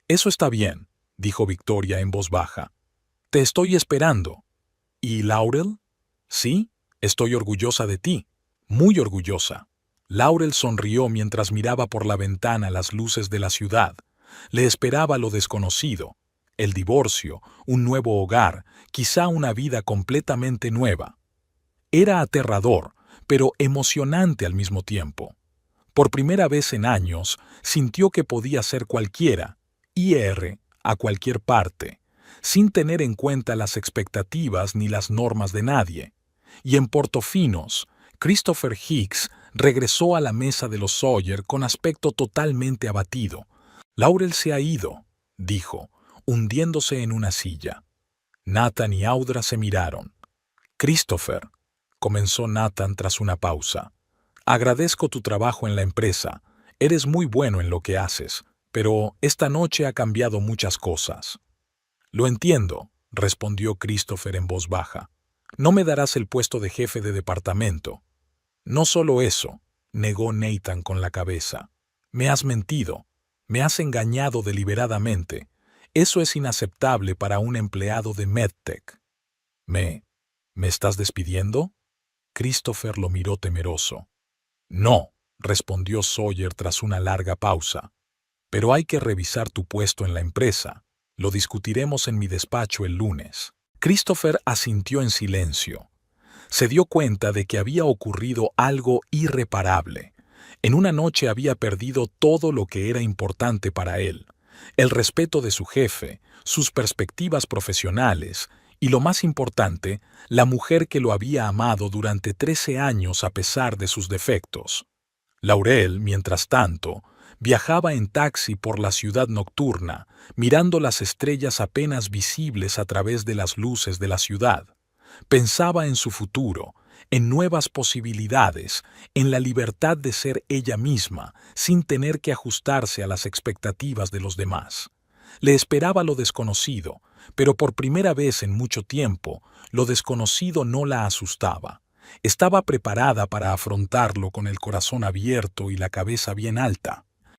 «Eso está bien», dijo Victoria en voz baja. «Te estoy esperando». «¿Y Laurel?» «Sí, estoy orgullosa de ti, muy orgullosa». Laurel sonrió mientras miraba por la ventana las luces de la ciudad. Le esperaba lo desconocido, el divorcio, un nuevo hogar, quizá una vida completamente nueva. Era aterrador, pero emocionante al mismo tiempo. Por primera vez en años, sintió que podía ser cualquiera, ir a cualquier parte, sin tener en cuenta las expectativas ni las normas de nadie. Y en Portofinos, Christopher Hicks regresó a la mesa de los Sawyer con aspecto totalmente abatido. «Laurel se ha ido», dijo, hundiéndose en una silla. Nathan y Audra se miraron. «Christopher», comenzó Nathan tras una pausa, «agradezco tu trabajo en la empresa. Eres muy bueno en lo que haces, pero esta noche ha cambiado muchas cosas». «Lo entiendo», respondió Christopher en voz baja. No me darás el puesto de jefe de departamento. No solo eso, negó Nathan con la cabeza. Me has mentido. Me has engañado deliberadamente. Eso es inaceptable para un empleado de MedTech. ¿Me estás despidiendo? Christopher lo miró temeroso. No, respondió Sawyer tras una larga pausa. Pero hay que revisar tu puesto en la empresa. Lo discutiremos en mi despacho el lunes. Christopher asintió en silencio. Se dio cuenta de que había ocurrido algo irreparable. En una noche había perdido todo lo que era importante para él: el respeto de su jefe, sus perspectivas profesionales y, lo más importante, la mujer que lo había amado durante 13 años a pesar de sus defectos. Laurel, mientras tanto, viajaba en taxi por la ciudad nocturna, mirando las estrellas apenas visibles a través de las luces de la ciudad. Pensaba en su futuro, en nuevas posibilidades, en la libertad de ser ella misma, sin tener que ajustarse a las expectativas de los demás. Le esperaba lo desconocido, pero por primera vez en mucho tiempo, lo desconocido no la asustaba. Estaba preparada para afrontarlo con el corazón abierto y la cabeza bien alta.